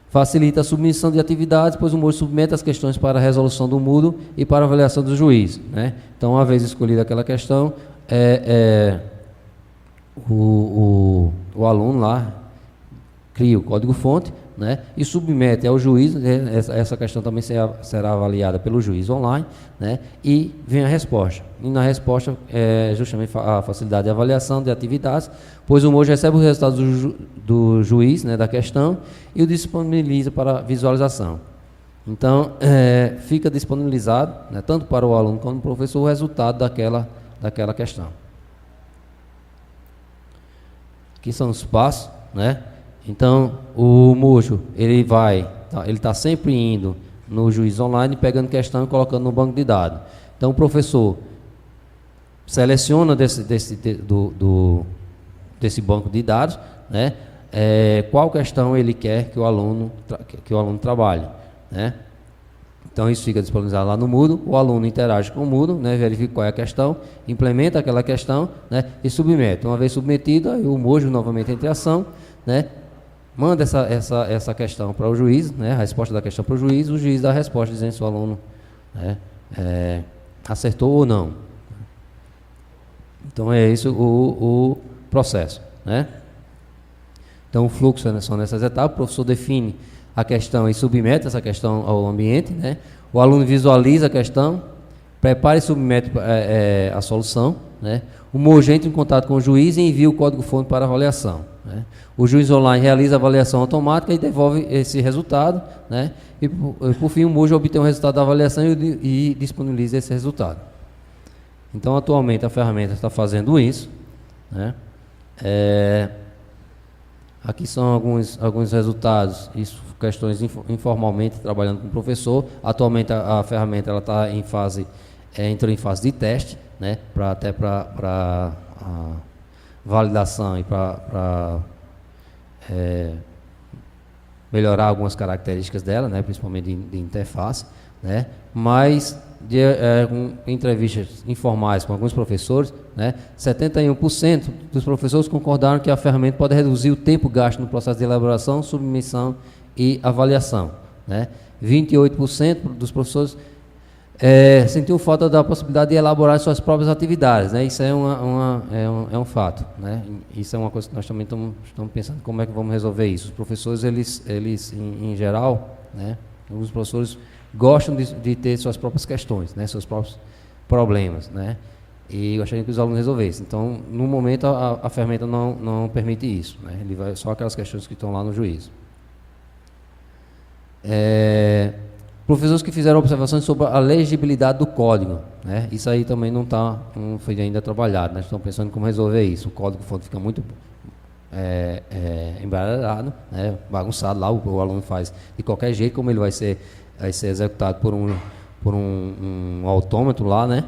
Facilita a submissão de atividades, pois o Mojo submete as questões para a resolução do Moodle e para a avaliação do juiz, né? Então, uma vez escolhida aquela questão, o aluno lá cria o código-fonte, né? E submete ao juiz, né? Essa questão também será avaliada pelo juiz online, né? E vem a resposta. E na resposta justamente a facilidade de avaliação de atividades, pois o Mojo recebe os resultados do juiz, né, da questão, e o disponibiliza para visualização. Então, fica disponibilizado, né, tanto para o aluno quanto para o professor, o resultado daquela questão. Aqui são os passos, né? Então, o Mojo, ele está sempre indo no juiz online, pegando questão e colocando no banco de dados. Então, o professor seleciona desse banco de dados, né, qual questão ele quer que o aluno trabalhe, né? Então, isso fica disponibilizado lá no Moodle, o aluno interage com o Moodle, né, verifica qual é a questão, implementa aquela questão, né, e submete. Uma vez submetida, o Mojo novamente entra em ação, né, manda essa questão para o juiz, né, a resposta da questão para o juiz dá a resposta dizendo se o aluno, né, acertou ou não. Então, é isso o processo, né? Então, o fluxo são nessas etapas, o professor define a questão e submete essa questão ao ambiente, né? O aluno visualiza a questão, prepara e submete a solução, né? O Mojo entra em contato com o juiz e envia o código-fonte para avaliação, né? O juiz online realiza a avaliação automática e devolve esse resultado, né? E por fim, o Mojo obtém o resultado da avaliação e disponibiliza esse resultado. Então, atualmente, a ferramenta está fazendo isso, né? Aqui são alguns resultados, isso, questões informalmente, trabalhando com o professor. Atualmente a ferramenta ela está em fase, entrou em fase de teste, né, até para validação e para melhorar algumas características dela, né, principalmente de interface, né, mas com entrevistas informais com alguns professores, né, 71% dos professores concordaram que a ferramenta pode reduzir o tempo gasto no processo de elaboração, submissão e avaliação, né. 28% dos professores sentiu falta da possibilidade de elaborar suas próprias atividades, né. Isso é um fato, né. Isso é uma coisa que nós também estamos pensando como é que vamos resolver isso. Os professores, eles em geral, né, os professores gostam de ter suas próprias questões, né, seus próprios problemas, né, e gostariam que os alunos resolvessem. Então, no momento, a ferramenta não permite isso, né, ele vai só aquelas questões que estão lá no juízo. Professores que fizeram observações sobre a legibilidade do código, né, isso aí também não foi ainda trabalhado, nós estamos pensando em como resolver isso. O código-fonte fica muito embaralhado, né, bagunçado lá, o aluno faz de qualquer jeito, como ele vai ser executado por um autômato lá, né?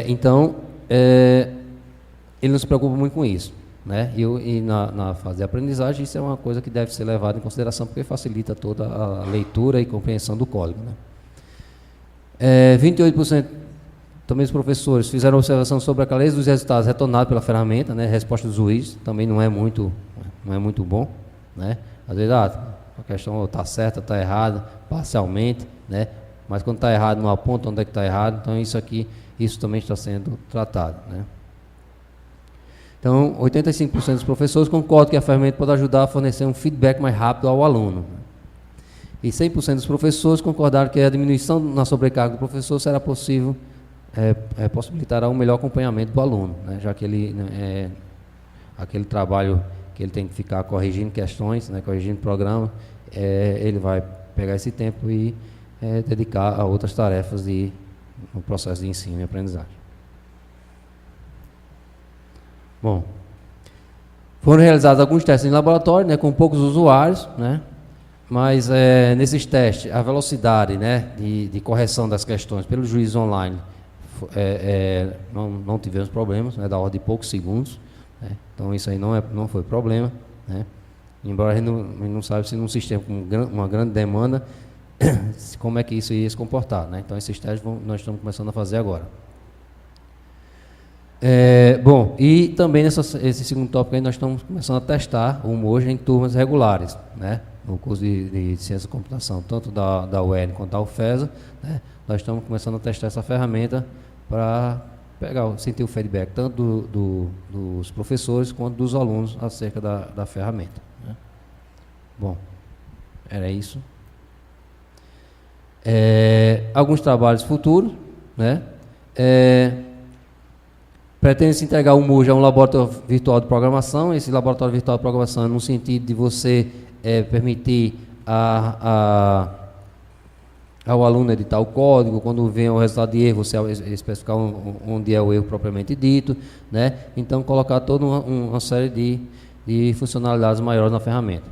Então, ele não se preocupa muito com isso, né? E na fase de aprendizagem, isso é uma coisa que deve ser levada em consideração, porque facilita toda a leitura e compreensão do código, né? 28% também os professores fizeram observação sobre a clareza dos resultados retornados pela ferramenta, né? Resposta dos juízes também não é muito bom, né? Às vezes, a questão está certa, está errada, parcialmente, né? Mas quando está errado, não aponta onde é que está errado. Então, isso também está sendo tratado, né? Então, 85% dos professores concordam que a ferramenta pode ajudar a fornecer um feedback mais rápido ao aluno. E 100% dos professores concordaram que a diminuição na sobrecarga do professor será possível, possibilitará um melhor acompanhamento do aluno, né? Já que aquele trabalho que ele tem que ficar corrigindo questões, né, corrigindo programa, ele vai pegar esse tempo e dedicar a outras tarefas no processo de ensino e aprendizagem. Bom, foram realizados alguns testes em laboratório, né, com poucos usuários, né, mas nesses testes a velocidade, né, de correção das questões pelo juiz online não tivemos problemas, né, da ordem de poucos segundos. Então, isso aí não foi problema, né? Embora a gente não sabe se num sistema com uma grande demanda, como é que isso ia se comportar, né? Então, esses testes nós estamos começando a fazer agora. Bom, e também esse segundo tópico aí nós estamos começando a testar o Mojo em turmas regulares, né? No curso de Ciência da Computação, tanto da UERN quanto da UFESA, né? Nós estamos começando a testar essa ferramenta para sentir o feedback tanto dos professores quanto dos alunos acerca da ferramenta, né? Bom, era isso. Alguns trabalhos futuros, né? Pretende-se entregar o Mojo a um laboratório virtual de programação. Esse laboratório virtual de programação é no sentido de você permitir ao aluno editar o código. Quando vem o resultado de erro, você especificar onde é o erro propriamente dito, né? Então, colocar toda uma série de funcionalidades maiores na ferramenta.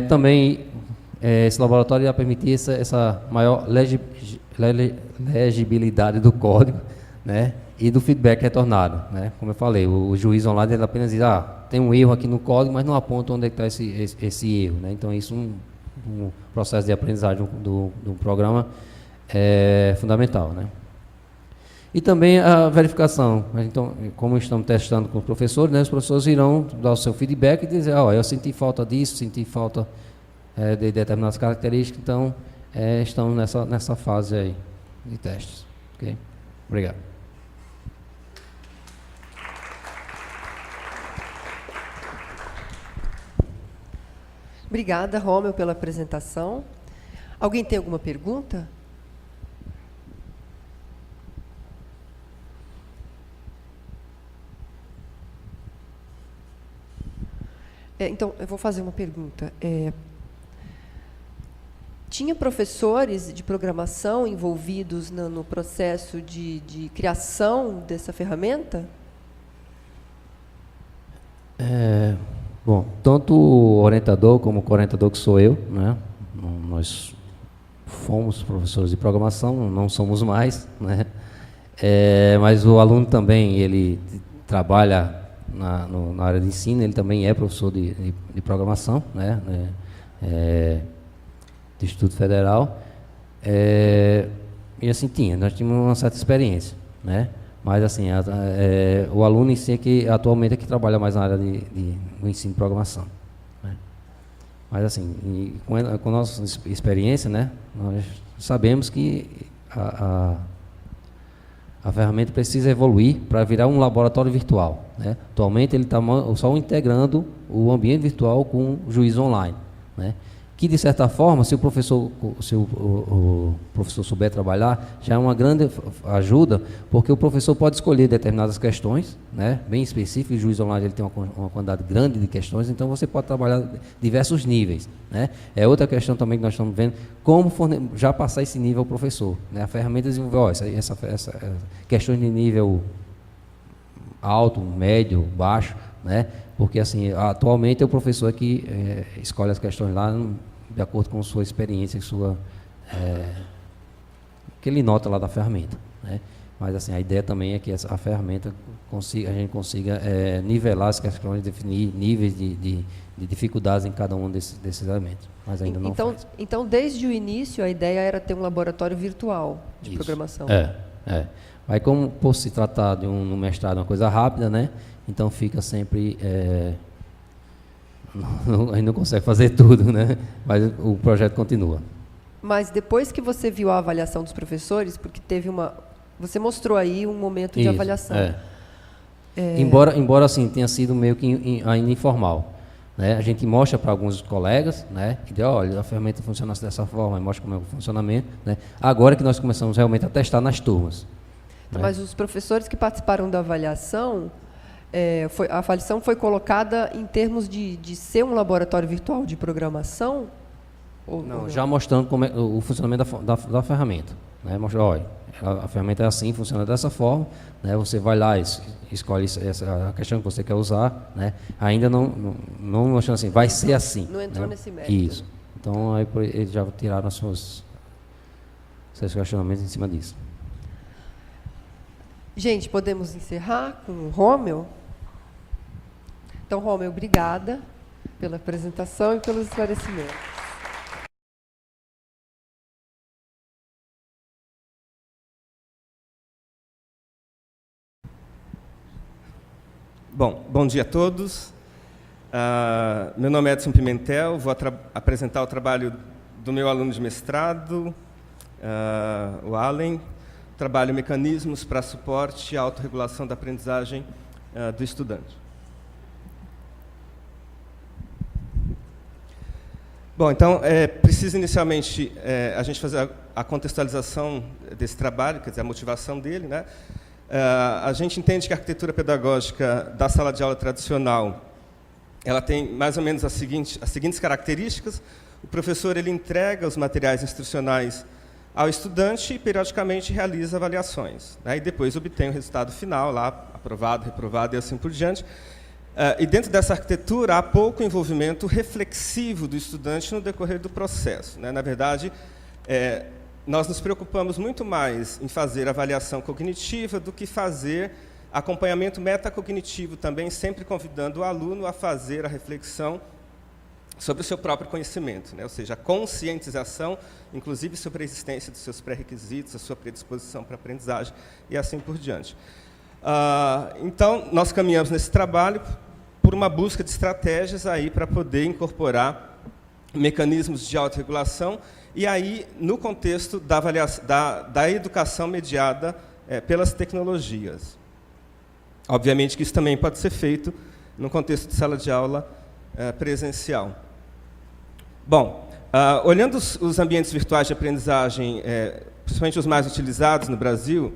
Também, esse laboratório vai permitir essa maior legibilidade do código, né? E do feedback retornado, né? Como eu falei, o juiz online ele apenas diz, tem um erro aqui no código, mas não aponta onde é que está esse erro, né? Então, isso um processo de aprendizagem do programa é fundamental, né? E também a verificação. Então, como estamos testando com os professores, né, os professores irão dar o seu feedback e dizer, eu senti falta disso, senti falta de determinadas características. Então, estamos nessa fase aí de testes. Ok? Obrigado. Obrigada, Rômeu, pela apresentação. Alguém tem alguma pergunta? Então, eu vou fazer uma pergunta. Tinha professores de programação envolvidos no processo de criação dessa ferramenta? Bom, tanto o orientador como o co-orientador, que sou eu, né? Nós fomos professores de programação, não somos mais, né? Mas o aluno também, ele trabalha na área de ensino, ele também é professor de programação, né? Do Instituto Federal. E assim, nós tínhamos uma certa experiência, né? Mas assim, o aluno em si é que atualmente é que trabalha mais na área do ensino de programação, né? Mas assim, com a nossa experiência, né, nós sabemos que a ferramenta precisa evoluir para virar um laboratório virtual, né? Atualmente ele está só integrando o ambiente virtual com o juiz online, né? Que de certa forma, se o professor souber trabalhar, já é uma grande ajuda, porque o professor pode escolher determinadas questões, né, bem específicas. O juiz online ele tem uma quantidade grande de questões, então você pode trabalhar diversos níveis, né? É outra questão também que nós estamos vendo, como já passar esse nível ao professor, né? A ferramenta desenvolveu essa questões de nível alto, médio, baixo, né? Porque assim, atualmente é o professor que escolhe as questões lá de acordo com sua experiência, que ele nota lá da ferramenta, né? Mas assim, a ideia também é que a ferramenta a gente consiga nivelar as questões, definir níveis de dificuldades em cada um desses elementos, mas ainda não faz. Então, desde o início, a ideia era ter um laboratório virtual de programação. Mas como por se tratar de um mestrado, uma coisa rápida, né? Então fica sempre... a gente não consegue fazer tudo, né? Mas o projeto continua. Mas depois que você viu a avaliação dos professores, porque você mostrou aí um momento de avaliação. Embora assim, tenha sido meio que ainda informal, né? A gente mostra para alguns colegas, né? E diz, olha, a ferramenta funciona dessa forma, mostra como é o funcionamento, né? Agora que nós começamos realmente a testar nas turmas. Então, mas os professores que participaram da avaliação... a avaliação foi colocada em termos de ser um laboratório virtual de programação? Ou não? Já mostrando como é o funcionamento da ferramenta, né? Mostra, olha, a ferramenta é assim, funciona dessa forma, né? Você vai lá, escolhe a questão que você quer usar, né? Ainda não mostrando assim, vai ser assim. Não entrou, né, nesse método. Isso. Então, aí eles já tiraram seus questionamentos em cima disso. Gente, podemos encerrar com o Rômeu? Então, Rômeu, obrigada pela apresentação e pelos esclarecimentos. Bom dia a todos. Meu nome é Edson Pimentel, vou apresentar o trabalho do meu aluno de mestrado, o Allen. Trabalho mecanismos para suporte e autorregulação da aprendizagem do estudante. Bom, então, precisa inicialmente a gente fazer a contextualização desse trabalho, quer dizer, a motivação dele, né? A gente entende que a arquitetura pedagógica da sala de aula tradicional, ela tem mais ou menos as seguintes características. O professor ele entrega os materiais instrucionais ao estudante e, periodicamente, realiza avaliações, né? E depois obtém o resultado final, lá, aprovado, reprovado e assim por diante. E dentro dessa arquitetura, há pouco envolvimento reflexivo do estudante no decorrer do processo, né? Na verdade, nós nos preocupamos muito mais em fazer avaliação cognitiva do que fazer acompanhamento metacognitivo também, sempre convidando o aluno a fazer a reflexão sobre o seu próprio conhecimento, né? Ou seja, a conscientização, inclusive sobre a existência dos seus pré-requisitos, a sua predisposição para a aprendizagem e assim por diante. Então, nós caminhamos nesse trabalho por uma busca de estratégias aí para poder incorporar mecanismos de autorregulação e aí no contexto da educação mediada pelas tecnologias. Obviamente que isso também pode ser feito no contexto de sala de aula presencial. Bom, olhando os ambientes virtuais de aprendizagem, principalmente os mais utilizados no Brasil,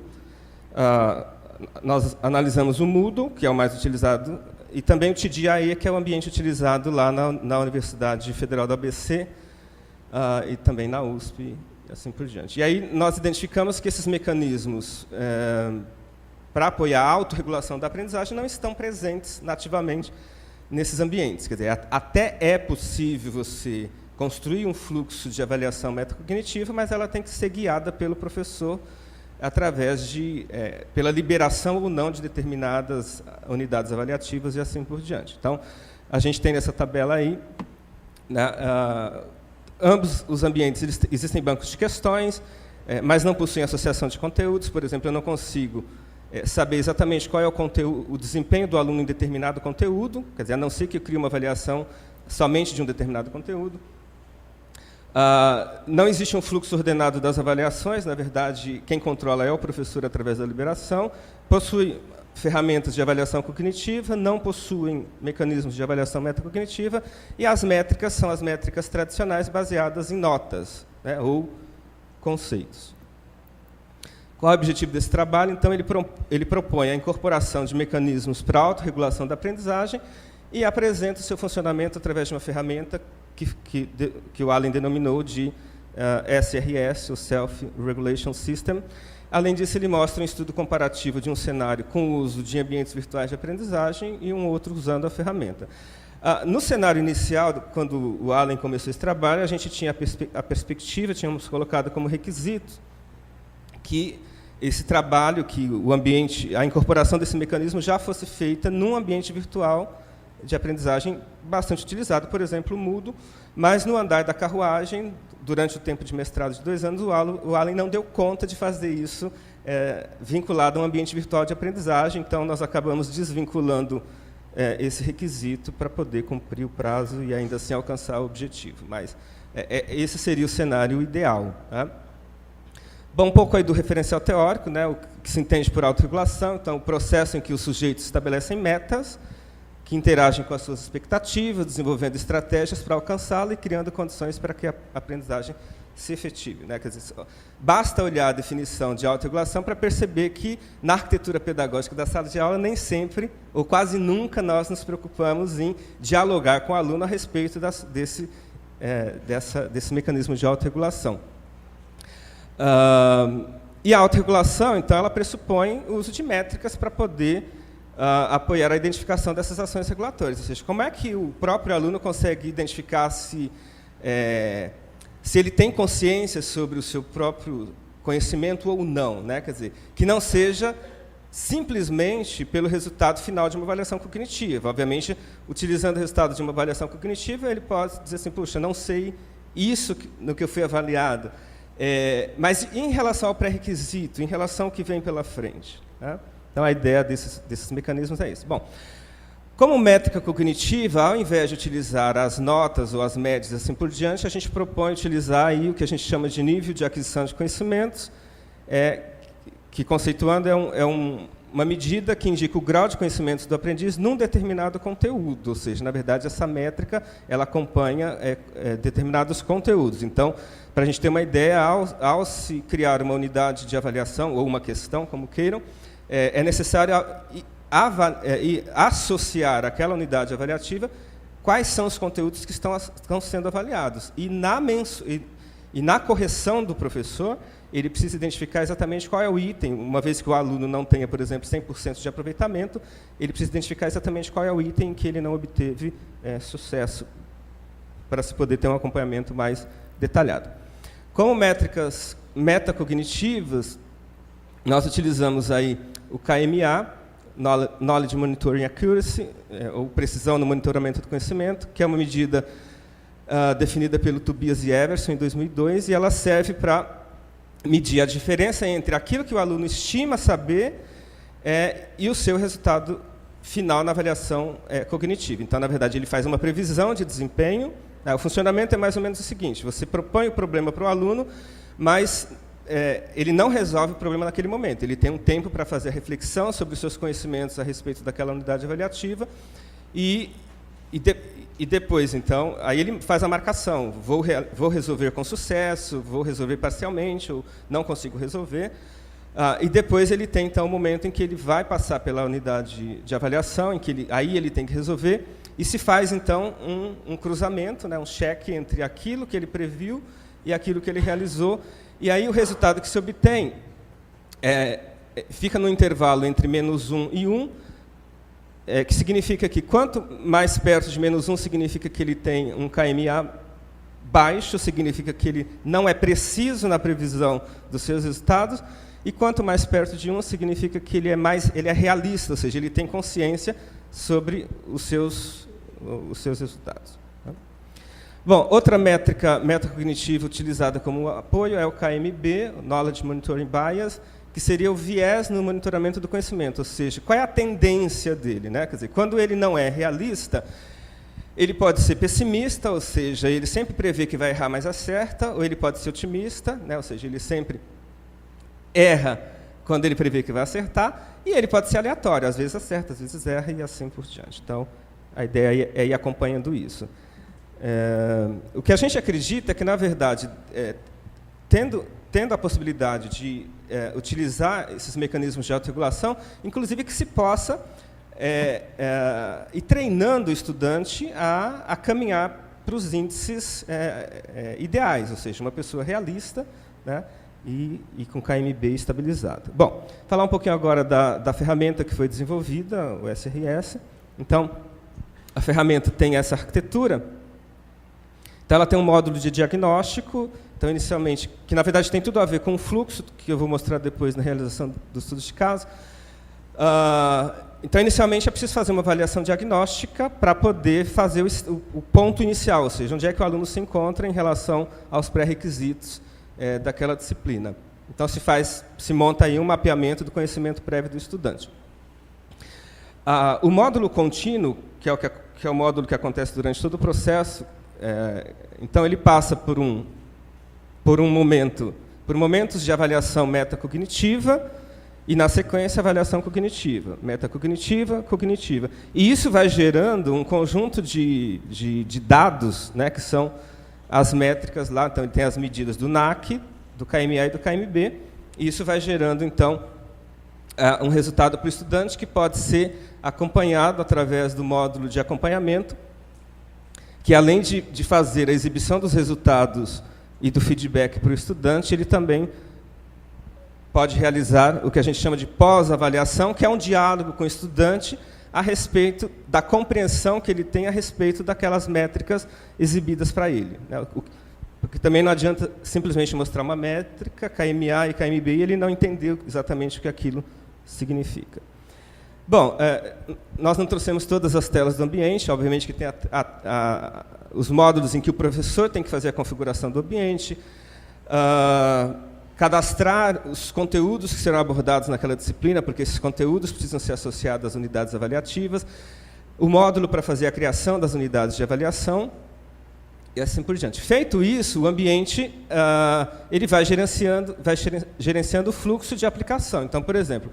nós analisamos o Moodle, que é o mais utilizado, e também o TDIE, que é o ambiente utilizado lá na Universidade Federal do ABC, e também na USP, e assim por diante. E aí nós identificamos que esses mecanismos para apoiar a autorregulação da aprendizagem não estão presentes nativamente nesses ambientes. Quer dizer, até é possível você construir um fluxo de avaliação metacognitiva, mas ela tem que ser guiada pelo professor através pela liberação ou não de determinadas unidades avaliativas e assim por diante. Então, a gente tem nessa tabela aí, né, ambos os ambientes, existem bancos de questões, mas não possuem associação de conteúdos. Por exemplo, eu não consigo saber exatamente qual é o desempenho do aluno em determinado conteúdo, quer dizer, a não ser que eu crie uma avaliação somente de um determinado conteúdo. Não existe um fluxo ordenado das avaliações, na verdade, quem controla é o professor através da liberação, possui ferramentas de avaliação cognitiva, não possuem mecanismos de avaliação metacognitiva, e as métricas são as métricas tradicionais baseadas em notas, né, ou conceitos. Qual é o objetivo desse trabalho? Então, ele propõe a incorporação de mecanismos para a autorregulação da aprendizagem e apresenta o seu funcionamento através de uma ferramenta que o Allen denominou de SRS, o Self-Regulation System. Além disso, ele mostra um estudo comparativo de um cenário com o uso de ambientes virtuais de aprendizagem e um outro usando a ferramenta. No cenário inicial, quando o Allen começou esse trabalho, a gente tinha a perspectiva, tínhamos colocado como requisito que esse trabalho, que a incorporação desse mecanismo já fosse feita num ambiente virtual de aprendizagem bastante utilizado, por exemplo, o Moodle, mas no andar da carruagem, durante o tempo de mestrado de 2 anos, o Allen não deu conta de fazer isso vinculado a um ambiente virtual de aprendizagem, então nós acabamos desvinculando esse requisito para poder cumprir o prazo e ainda assim alcançar o objetivo. Mas esse seria o cenário ideal. Tá? Bom, um pouco aí do referencial teórico, né, o que se entende por autorregulação, então o processo em que os sujeitos estabelecem metas, que interagem com as suas expectativas, desenvolvendo estratégias para alcançá-la e criando condições para que a aprendizagem se efetive. Né? Quer dizer, basta olhar a definição de autorregulação para perceber que, na arquitetura pedagógica da sala de aula, nem sempre, ou quase nunca, nós nos preocupamos em dialogar com o aluno a respeito desse mecanismo de autorregulação. E a autorregulação, então, ela pressupõe o uso de métricas para poder apoiar a identificação dessas ações regulatórias. Ou seja, como é que o próprio aluno consegue identificar se ele tem consciência sobre o seu próprio conhecimento ou não, né? Quer dizer, que não seja simplesmente pelo resultado final de uma avaliação cognitiva. Obviamente, utilizando o resultado de uma avaliação cognitiva, ele pode dizer assim, puxa, não sei isso no que eu fui avaliado. Mas em relação ao pré-requisito, em relação ao que vem pela frente, né? Então, a ideia desses mecanismos é isso. Bom, como métrica cognitiva, ao invés de utilizar as notas ou as médias assim por diante, a gente propõe utilizar aí o que a gente chama de nível de aquisição de conhecimentos, que, conceituando, uma medida que indica o grau de conhecimentos do aprendiz num determinado conteúdo. Ou seja, na verdade, essa métrica ela acompanha determinados conteúdos. Então, para a gente ter uma ideia, ao se criar uma unidade de avaliação, ou uma questão, como queiram, é necessário associar àquela unidade avaliativa quais são os conteúdos que estão sendo avaliados. E na correção do professor, ele precisa identificar exatamente qual é o item, uma vez que o aluno não tenha, por exemplo, 100% de aproveitamento, ele precisa identificar exatamente qual é o item em que ele não obteve sucesso, para se poder ter um acompanhamento mais detalhado. Como métricas metacognitivas, nós utilizamos aí o KMA, Knowledge Monitoring Accuracy, ou precisão no monitoramento do conhecimento, que é uma medida definida pelo Tobias e Everson em 2002, e ela serve para medir a diferença entre aquilo que o aluno estima saber e o seu resultado final na avaliação cognitiva. Então, na verdade, ele faz uma previsão de desempenho. O funcionamento é mais ou menos o seguinte: você propõe o problema para o aluno, mas ele não resolve o problema naquele momento. Ele tem um tempo para fazer a reflexão sobre os seus conhecimentos a respeito daquela unidade avaliativa e depois, então, aí ele faz a marcação. Vou resolver com sucesso, vou resolver parcialmente, ou não consigo resolver. E depois ele tem, então, um momento em que ele vai passar pela unidade de avaliação, em que aí ele tem que resolver, e se faz, então, um cruzamento, né, um cheque entre aquilo que ele previu e aquilo que ele realizou. E aí o resultado que se obtém fica no intervalo entre -1 e 1, que significa que quanto mais perto de -1 significa que ele tem um KMA baixo, significa que ele não é preciso na previsão dos seus resultados, e quanto mais perto de 1 significa que ele é realista, ou seja, ele tem consciência sobre os seus resultados. Bom, outra métrica metacognitiva utilizada como apoio é o KMB, Knowledge Monitoring Bias, que seria o viés no monitoramento do conhecimento, ou seja, qual é a tendência dele, né? Quer dizer, quando ele não é realista, ele pode ser pessimista, ou seja, ele sempre prevê que vai errar, mas acerta, ou ele pode ser otimista, né? Ou seja, ele sempre erra quando ele prevê que vai acertar, e ele pode ser aleatório, às vezes acerta, às vezes erra, e assim por diante. Então, a ideia é ir acompanhando isso. O que a gente acredita é que, na verdade, tendo a possibilidade de utilizar esses mecanismos de autorregulação, inclusive que se possa ir treinando o estudante a caminhar para os índices ideais, ou seja, uma pessoa realista, né, e com KMB estabilizado. Bom, falar um pouquinho agora da ferramenta que foi desenvolvida, o SRS. Então, a ferramenta tem essa arquitetura. Então, ela tem um módulo de diagnóstico, então, inicialmente, que, na verdade, tem tudo a ver com o fluxo, que eu vou mostrar depois na realização dos estudos de caso. Então, inicialmente, é preciso fazer uma avaliação diagnóstica para poder fazer o ponto inicial, ou seja, onde é que o aluno se encontra em relação aos pré-requisitos daquela disciplina. Então, se monta aí um mapeamento do conhecimento prévio do estudante. O módulo contínuo, que é o módulo que acontece durante todo o processo, então, ele passa por momentos de avaliação metacognitiva e, na sequência, avaliação cognitiva. Metacognitiva, cognitiva. E isso vai gerando um conjunto de dados, né, que são as métricas lá. Então, ele tem as medidas do NAC, do KMA e do KMB. E isso vai gerando, então, um resultado para o estudante que pode ser acompanhado através do módulo de acompanhamento, que, além de fazer a exibição dos resultados e do feedback para o estudante, ele também pode realizar o que a gente chama de pós-avaliação, que é um diálogo com o estudante a respeito da compreensão que ele tem a respeito daquelas métricas exibidas para ele. Porque também não adianta simplesmente mostrar uma métrica, KMA e KMB, e ele não entendeu exatamente o que aquilo significa. Bom, nós não trouxemos todas as telas do ambiente, obviamente que tem os módulos em que o professor tem que fazer a configuração do ambiente, cadastrar os conteúdos que serão abordados naquela disciplina, porque esses conteúdos precisam ser associados às unidades avaliativas, o módulo para fazer a criação das unidades de avaliação, e assim por diante. Feito isso, o ambiente ele vai gerenciando o fluxo de aplicação. Então, por exemplo,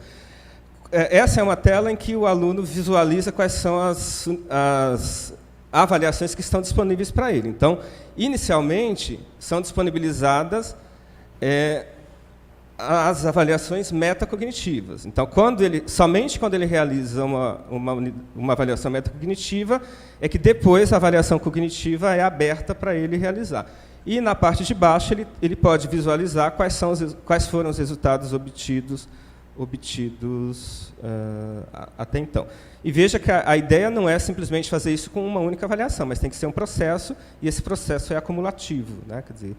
essa é uma tela em que o aluno visualiza quais são as avaliações que estão disponíveis para ele. Então, inicialmente, são disponibilizadas as avaliações metacognitivas. Então, somente quando ele realiza uma avaliação metacognitiva, é que depois a avaliação cognitiva é aberta para ele realizar. E, na parte de baixo, ele pode visualizar quais foram os resultados obtidos até então. E veja que a ideia não é simplesmente fazer isso com uma única avaliação, mas tem que ser um processo, e esse processo é acumulativo, né? Quer dizer,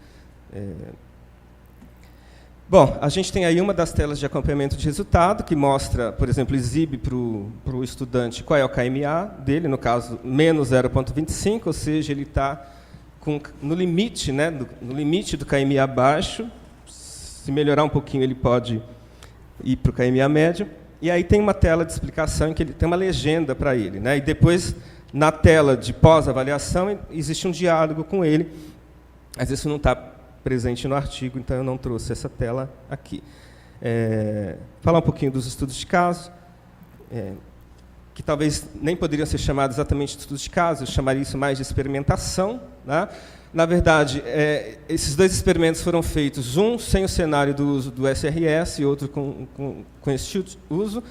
bom, a gente tem aí uma das telas de acompanhamento de resultado, que mostra, por exemplo, exibe para o estudante qual é o KMA dele, no caso, menos 0,25, ou seja, ele está no limite, né, no limite do KMA baixo. Se melhorar um pouquinho, ele pode ir para o KMA médio. E aí tem uma tela de explicação em que ele tem uma legenda para ele, né? E depois, na tela de pós-avaliação, existe um diálogo com ele. Mas isso não está presente no artigo, então eu não trouxe essa tela aqui. Falar um pouquinho dos estudos de caso, que talvez nem poderiam ser chamados exatamente de estudos de caso, eu chamaria isso mais de experimentação, né? Na verdade, esses dois experimentos foram feitos, um sem o cenário do uso do SRS e outro com esse uso.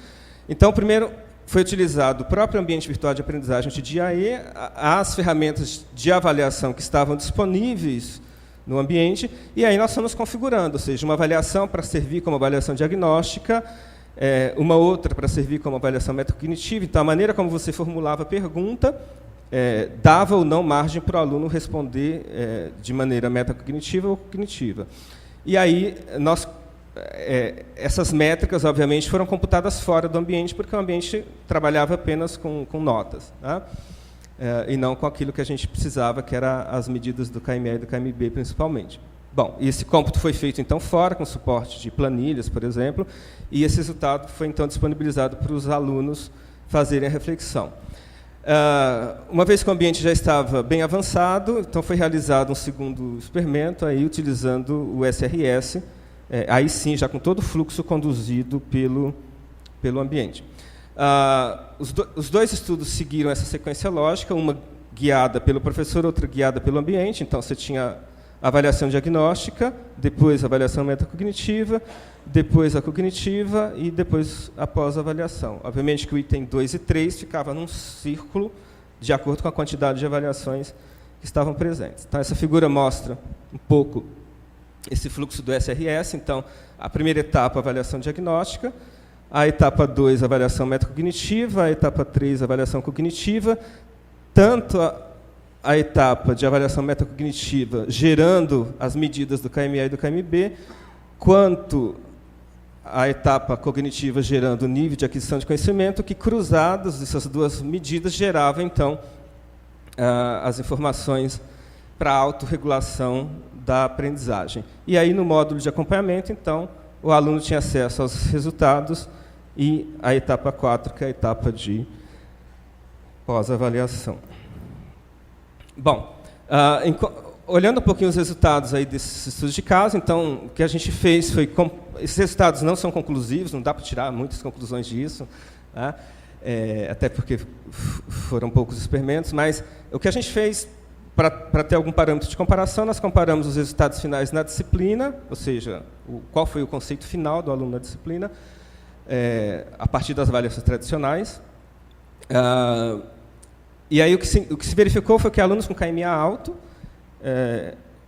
Então, primeiro, foi utilizado o próprio ambiente virtual de aprendizagem, o TDIAE, as ferramentas de avaliação que estavam disponíveis no ambiente, e aí nós fomos configurando, ou seja, uma avaliação para servir como avaliação diagnóstica, uma outra para servir como avaliação metacognitiva. Então, a maneira como você formulava a pergunta dava ou não margem para o aluno responder de maneira metacognitiva ou cognitiva. E aí, essas métricas, obviamente, foram computadas fora do ambiente, porque o ambiente trabalhava apenas com notas, tá? E não com aquilo que a gente precisava, que era as medidas do KME e do KMB, principalmente. Bom, e esse cômputo foi feito, então, fora, com suporte de planilhas, por exemplo, e esse resultado foi, então, disponibilizado para os alunos fazerem a reflexão. Uma vez que o ambiente já estava bem avançado, então foi realizado um segundo experimento, aí, utilizando o SRS, aí sim, já com todo o fluxo conduzido pelo ambiente. Os dois estudos seguiram essa sequência lógica, uma guiada pelo professor, outra guiada pelo ambiente. Então, você tinha a avaliação diagnóstica, depois a avaliação metacognitiva, depois a cognitiva e depois a pós-avaliação. Obviamente que o item 2 e 3 ficava num círculo de acordo com a quantidade de avaliações que estavam presentes. Então, essa figura mostra um pouco esse fluxo do SRS. Então, a primeira etapa, avaliação diagnóstica, a etapa 2, avaliação metacognitiva, a etapa 3, avaliação cognitiva, tanto a etapa de avaliação metacognitiva gerando as medidas do KME e do KMB, quanto a etapa cognitiva gerando o nível de aquisição de conhecimento, que cruzadas essas duas medidas geravam, então, as informações para a autorregulação da aprendizagem. E aí, no módulo de acompanhamento, então, o aluno tinha acesso aos resultados e a etapa 4, que é a etapa de pós-avaliação. Bom, olhando um pouquinho os resultados aí desses estudos de caso, então, o que a gente fez foi... Esses resultados não são conclusivos, não dá para tirar muitas conclusões disso, tá? Até porque foram poucos experimentos, mas o que a gente fez, para ter algum parâmetro de comparação, nós comparamos os resultados finais na disciplina, ou seja, qual foi o conceito final do aluno na disciplina, a partir das avaliações tradicionais. E aí o que se verificou foi que alunos com KMA alto,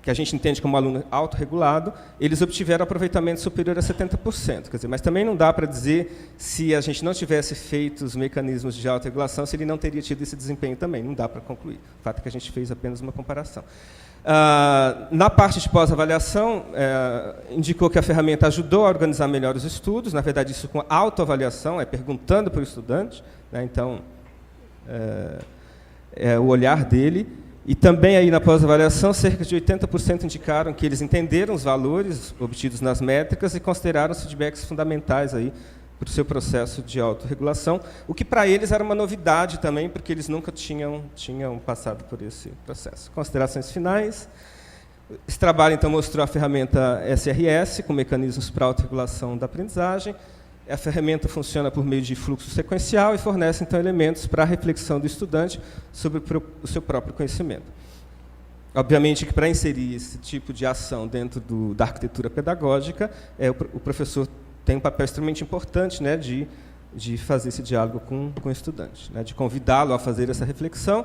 que a gente entende como aluno autorregulado, eles obtiveram aproveitamento superior a 70%. Quer dizer, mas também não dá para dizer, se a gente não tivesse feito os mecanismos de autorregulação, se ele não teria tido esse desempenho também. Não dá para concluir. O fato é que a gente fez apenas uma comparação. Na parte de pós-avaliação, indicou que a ferramenta ajudou a organizar melhor os estudos. Na verdade, isso com autoavaliação, perguntando para o estudante, né? Então, o olhar dele. E também aí na pós-avaliação, cerca de 80% indicaram que eles entenderam os valores obtidos nas métricas e consideraram os feedbacks fundamentais aí para o seu processo de autorregulação, o que para eles era uma novidade também, porque eles nunca tinham passado por esse processo. Considerações finais. Esse trabalho, então, mostrou a ferramenta SRS, com mecanismos para autorregulação da aprendizagem. A ferramenta funciona por meio de fluxo sequencial e fornece, então, elementos para a reflexão do estudante sobre o seu próprio conhecimento. Obviamente que, para inserir esse tipo de ação dentro da arquitetura pedagógica, o professor tem um papel extremamente importante, né, de fazer esse diálogo com o estudante, né, de convidá-lo a fazer essa reflexão.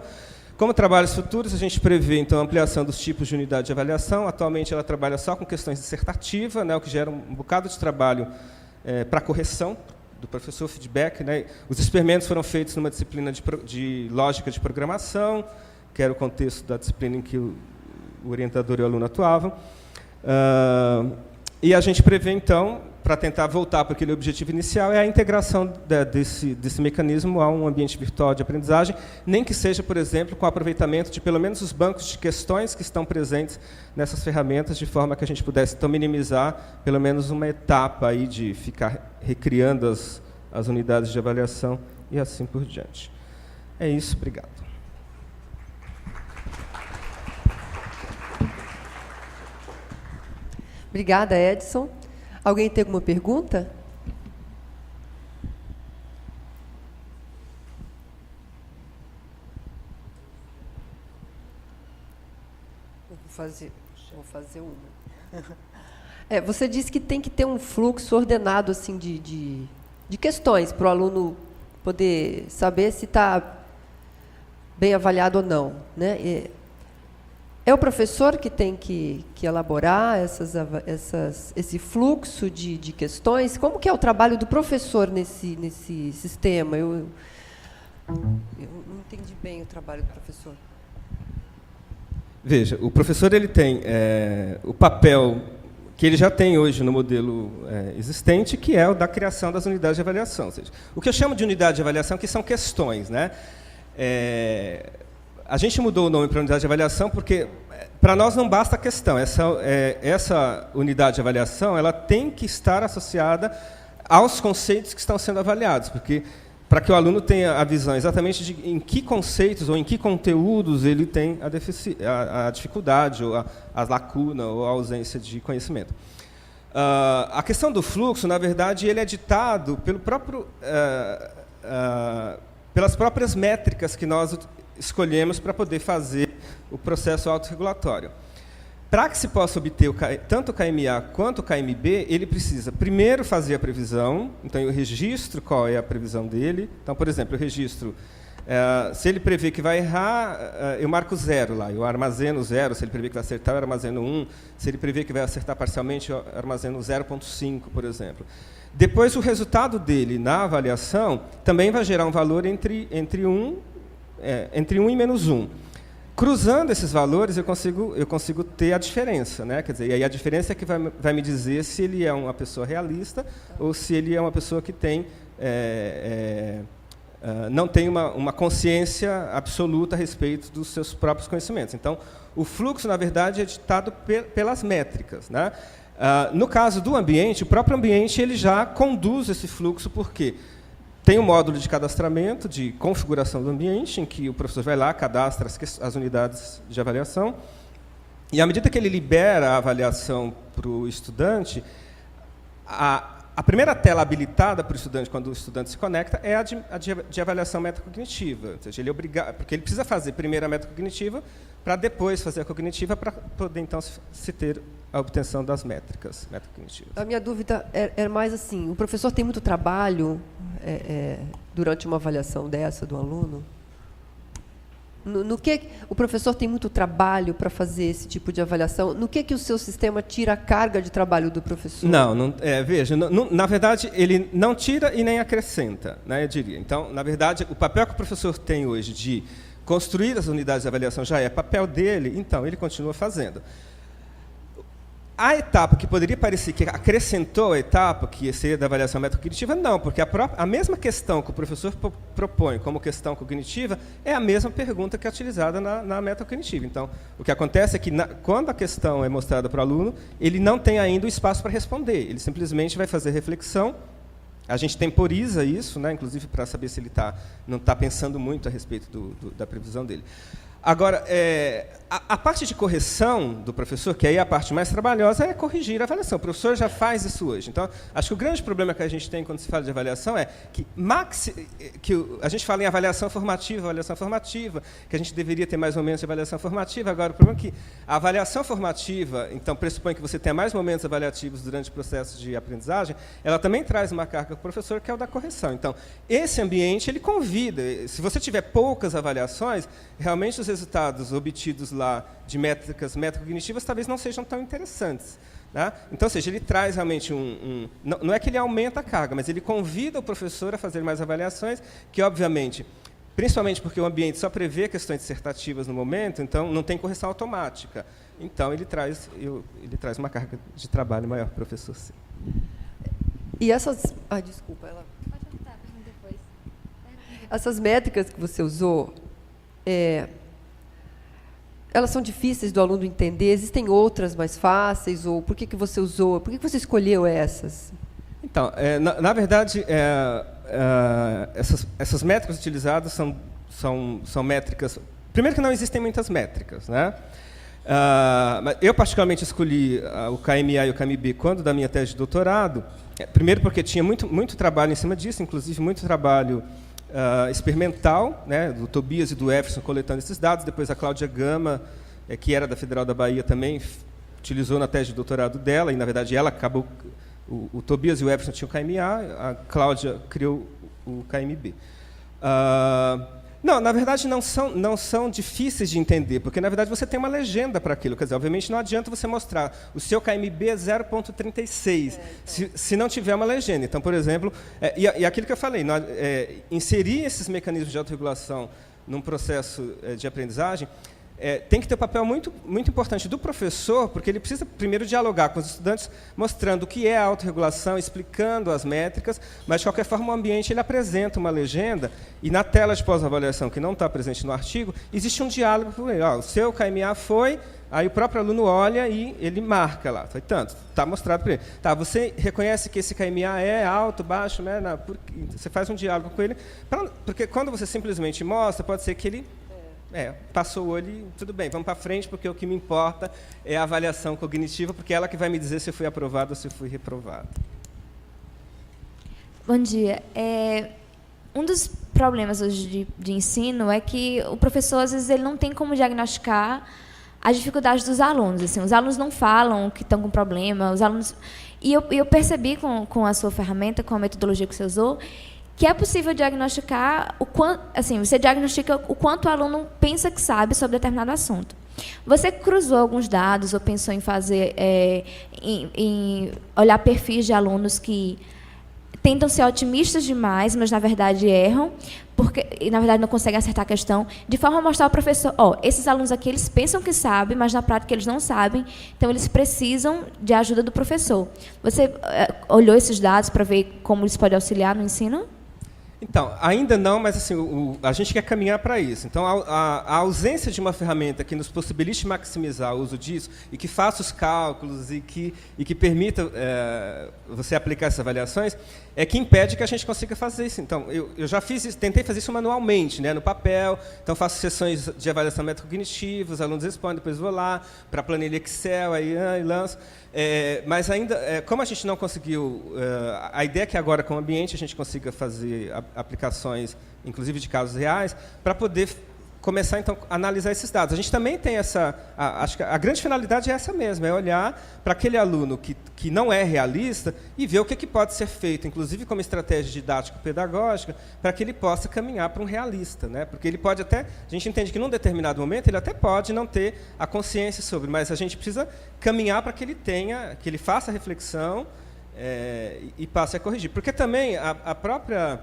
Como trabalhos futuros, a gente prevê, então, a ampliação dos tipos de unidade de avaliação. Atualmente, ela trabalha só com questões dissertativas, né, o que gera um bocado de trabalho para correção do professor, feedback, né? Os experimentos foram feitos numa disciplina de lógica de programação, que era o contexto da disciplina em que o orientador e o aluno atuavam. E a gente prevê, então, para tentar voltar para aquele objetivo inicial, a integração desse mecanismo a um ambiente virtual de aprendizagem, nem que seja, por exemplo, com o aproveitamento de pelo menos os bancos de questões que estão presentes nessas ferramentas, de forma que a gente pudesse, então, minimizar pelo menos uma etapa aí de ficar recriando as unidades de avaliação e assim por diante. É isso, obrigado. Obrigada, Edson. Alguém tem alguma pergunta? Vou fazer uma. Você disse que tem que ter um fluxo ordenado assim de questões para o aluno poder saber se está bem avaliado ou não, né? É o professor que tem que elaborar esse fluxo de questões? Como que é o trabalho do professor nesse sistema? Eu não entendi bem o trabalho do professor. Veja, o professor ele tem o papel que ele já tem hoje no modelo existente, que é o da criação das unidades de avaliação. Ou seja, o que eu chamo de unidade de avaliação, que são questões, né? A gente mudou o nome para unidade de avaliação porque, para nós, não basta a questão. Essa unidade de avaliação ela tem que estar associada aos conceitos que estão sendo avaliados, porque para que o aluno tenha a visão exatamente de em que conceitos ou em que conteúdos ele tem a dificuldade, ou a lacuna, ou a ausência de conhecimento. A questão do fluxo, na verdade, ele é ditado pelas próprias métricas que nós escolhemos para poder fazer o processo autorregulatório. Para que se possa obter tanto o KMA quanto o KMB, ele precisa primeiro fazer a previsão, então eu registro qual é a previsão dele. Então, por exemplo, eu registro, se ele prevê que vai errar, eu marco 0 lá, eu armazeno 0, se ele prevê que vai acertar, eu armazeno 1, se ele prevê que vai acertar parcialmente, eu armazeno 0,5, por exemplo. Depois, o resultado dele na avaliação também vai gerar um valor entre 1 e menos 1. Cruzando esses valores, eu consigo ter a diferença, né? Quer dizer, e aí a diferença é que vai me dizer se ele é uma pessoa realista ou se ele é uma pessoa que não tem uma consciência absoluta a respeito dos seus próprios conhecimentos. Então, o fluxo, na verdade, é ditado pelas métricas, né? No caso do ambiente, o próprio ambiente ele já conduz esse fluxo, porque tem um módulo de cadastramento, de configuração do ambiente, em que o professor vai lá, cadastra as unidades de avaliação, e à medida que ele libera a avaliação para o estudante, a primeira tela habilitada para o estudante, quando o estudante se conecta, é a de avaliação metacognitiva. Ou seja, porque ele precisa fazer primeiro a metacognitiva, para depois fazer a cognitiva, para poder, então, se ter a obtenção das métricas metacognitivas. A minha dúvida é mais assim, o professor tem muito trabalho durante uma avaliação dessa do aluno? No que o professor tem muito trabalho para fazer esse tipo de avaliação? No que o seu sistema tira a carga de trabalho do professor? Veja, na verdade, ele não tira e nem acrescenta, né, eu diria. Então, na verdade, o papel que o professor tem hoje de construir as unidades de avaliação já é papel dele, então ele continua fazendo. A etapa que poderia parecer que acrescentou a etapa, que seria da avaliação metacognitiva, não, porque a mesma questão que o professor propõe como questão cognitiva é a mesma pergunta que é utilizada na metacognitiva. Então, o que acontece é que, quando a questão é mostrada para o aluno, ele não tem ainda o espaço para responder, ele simplesmente vai fazer reflexão. A gente temporiza isso, né, inclusive para saber se ele não está pensando muito a respeito da previsão dele. Agora, a parte de correção do professor, que aí é a parte mais trabalhosa, é corrigir a avaliação. O professor já faz isso hoje. Então, acho que o grande problema que a gente tem quando se fala de avaliação é que a gente fala em avaliação formativa, que a gente deveria ter mais momentos de avaliação formativa. Agora, o problema é que a avaliação formativa, então, pressupõe que você tenha mais momentos avaliativos durante o processo de aprendizagem, ela também traz uma carga para o professor, que é o da correção. Então, esse ambiente, ele convida. Se você tiver poucas avaliações, realmente os resultados obtidos lá de métricas metacognitivas talvez não sejam tão interessantes, né? Então, ou seja, ele traz realmente não é que ele aumenta a carga, mas ele convida o professor a fazer mais avaliações, que, obviamente, principalmente porque o ambiente só prevê questões dissertativas no momento, então não tem correção automática. Então, ele traz uma carga de trabalho maior para o professor, sim. E essas... desculpa. Pode perguntar depois. Essas métricas que você usou, elas são difíceis do aluno entender? Existem outras mais fáceis? Ou por que você usou? Por que você escolheu essas? Então, na verdade, essas métricas utilizadas são métricas... Primeiro que não existem muitas métricas, né? Eu, particularmente, escolhi o KMA e o KMB quando da minha tese de doutorado, primeiro porque tinha muito trabalho em cima disso, inclusive muito trabalho experimental, né, do Tobias e do Jefferson coletando esses dados. Depois a Cláudia Gama, que era da Federal da Bahia também, utilizou na tese de doutorado dela, e na verdade ela acabou... O Tobias e o Jefferson tinham o KMA, a Cláudia criou o KMB. Não, na verdade não são difíceis de entender, porque na verdade você tem uma legenda para aquilo. Quer dizer, obviamente não adianta você mostrar o seu KMB é 0,36 se não tiver uma legenda. Então, por exemplo, e aquilo que eu falei, inserir esses mecanismos de autorregulação num processo de aprendizagem tem que ter um papel muito, muito importante do professor, porque ele precisa primeiro dialogar com os estudantes, mostrando o que é a autorregulação, explicando as métricas, mas, de qualquer forma, o ambiente ele apresenta uma legenda, e na tela de pós-avaliação, que não está presente no artigo, existe um diálogo com ele. O seu KMA foi, aí o próprio aluno olha e ele marca lá, foi tanto, está mostrado para ele. Tá, você reconhece que esse KMA é alto, baixo, né? Você faz um diálogo com ele, porque quando você simplesmente mostra, pode ser que ele passou o olho e tudo bem, vamos para frente, porque o que me importa é a avaliação cognitiva, porque é ela que vai me dizer se eu fui aprovado ou se eu fui reprovado. Bom dia. Um dos problemas hoje de ensino é que o professor, às vezes, ele não tem como diagnosticar as dificuldades dos alunos. Assim, os alunos não falam que estão com problema, os alunos... E eu percebi com a sua ferramenta, com a metodologia que você usou, que é possível diagnosticar o quanto, assim, você diagnostica o quanto o aluno pensa que sabe sobre determinado assunto. Você cruzou alguns dados ou pensou em fazer, em olhar perfis de alunos que tentam ser otimistas demais, mas na verdade erram, e na verdade não conseguem acertar a questão, de forma a mostrar ao professor, esses alunos aqui eles pensam que sabem, mas na prática eles não sabem, então eles precisam de ajuda do professor. Você olhou esses dados para ver como eles podem auxiliar no ensino? Então, ainda não, mas assim, a gente quer caminhar para isso. Então, a ausência de uma ferramenta que nos possibilite maximizar o uso disso e que faça os cálculos e que permita você aplicar essas avaliações é que impede que a gente consiga fazer isso. Então, eu já fiz isso, tentei fazer isso manualmente, né, no papel. Então, faço sessões de avaliação método-cognitiva, os alunos respondem, depois vou lá para a planilha Excel, aí lanço. Mas ainda, como a gente não conseguiu, a ideia é que agora com o ambiente a gente consiga fazer aplicações, inclusive de casos reais, para poder começar então a analisar esses dados. A gente também tem acho que a grande finalidade é essa mesmo, é olhar para aquele aluno que não é realista e ver o que pode ser feito, inclusive como estratégia didático-pedagógica, para que ele possa caminhar para um realista, né? Porque ele pode até, a gente entende que num determinado momento ele até pode não ter a consciência sobre, mas a gente precisa caminhar para que ele faça a reflexão e passe a corrigir. Porque também a própria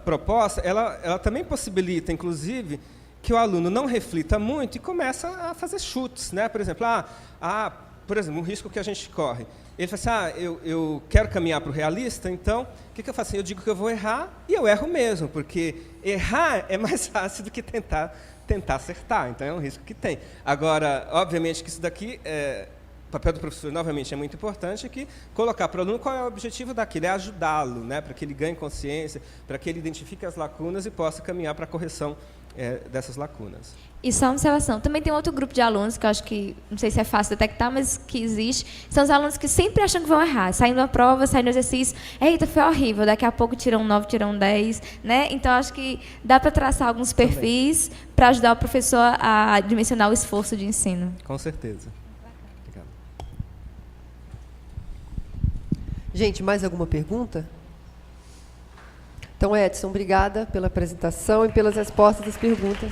proposta, ela também possibilita, inclusive, que o aluno não reflita muito e começa a fazer chutes, né? Por exemplo, por exemplo, um risco que a gente corre. Ele fala assim, eu quero caminhar para o realista, então, o que eu faço? Eu digo que eu vou errar e eu erro mesmo, porque errar é mais fácil do que tentar acertar, então é um risco que tem. Agora, obviamente que isso daqui o papel do professor, novamente, é muito importante, que colocar para o aluno qual é o objetivo daquilo, é ajudá-lo, né, para que ele ganhe consciência, para que ele identifique as lacunas e possa caminhar para a correção dessas lacunas. E só uma observação, também tem outro grupo de alunos, que eu acho que, não sei se é fácil detectar, mas que existe, são os alunos que sempre acham que vão errar, saindo da prova, saindo do exercício, eita, foi horrível, daqui a pouco tiram 9, tiram 10, né? Então, acho que dá para traçar alguns perfis para ajudar o professor a dimensionar o esforço de ensino. Com certeza. Gente, mais alguma pergunta? Então, Edson, obrigada pela apresentação e pelas respostas das perguntas.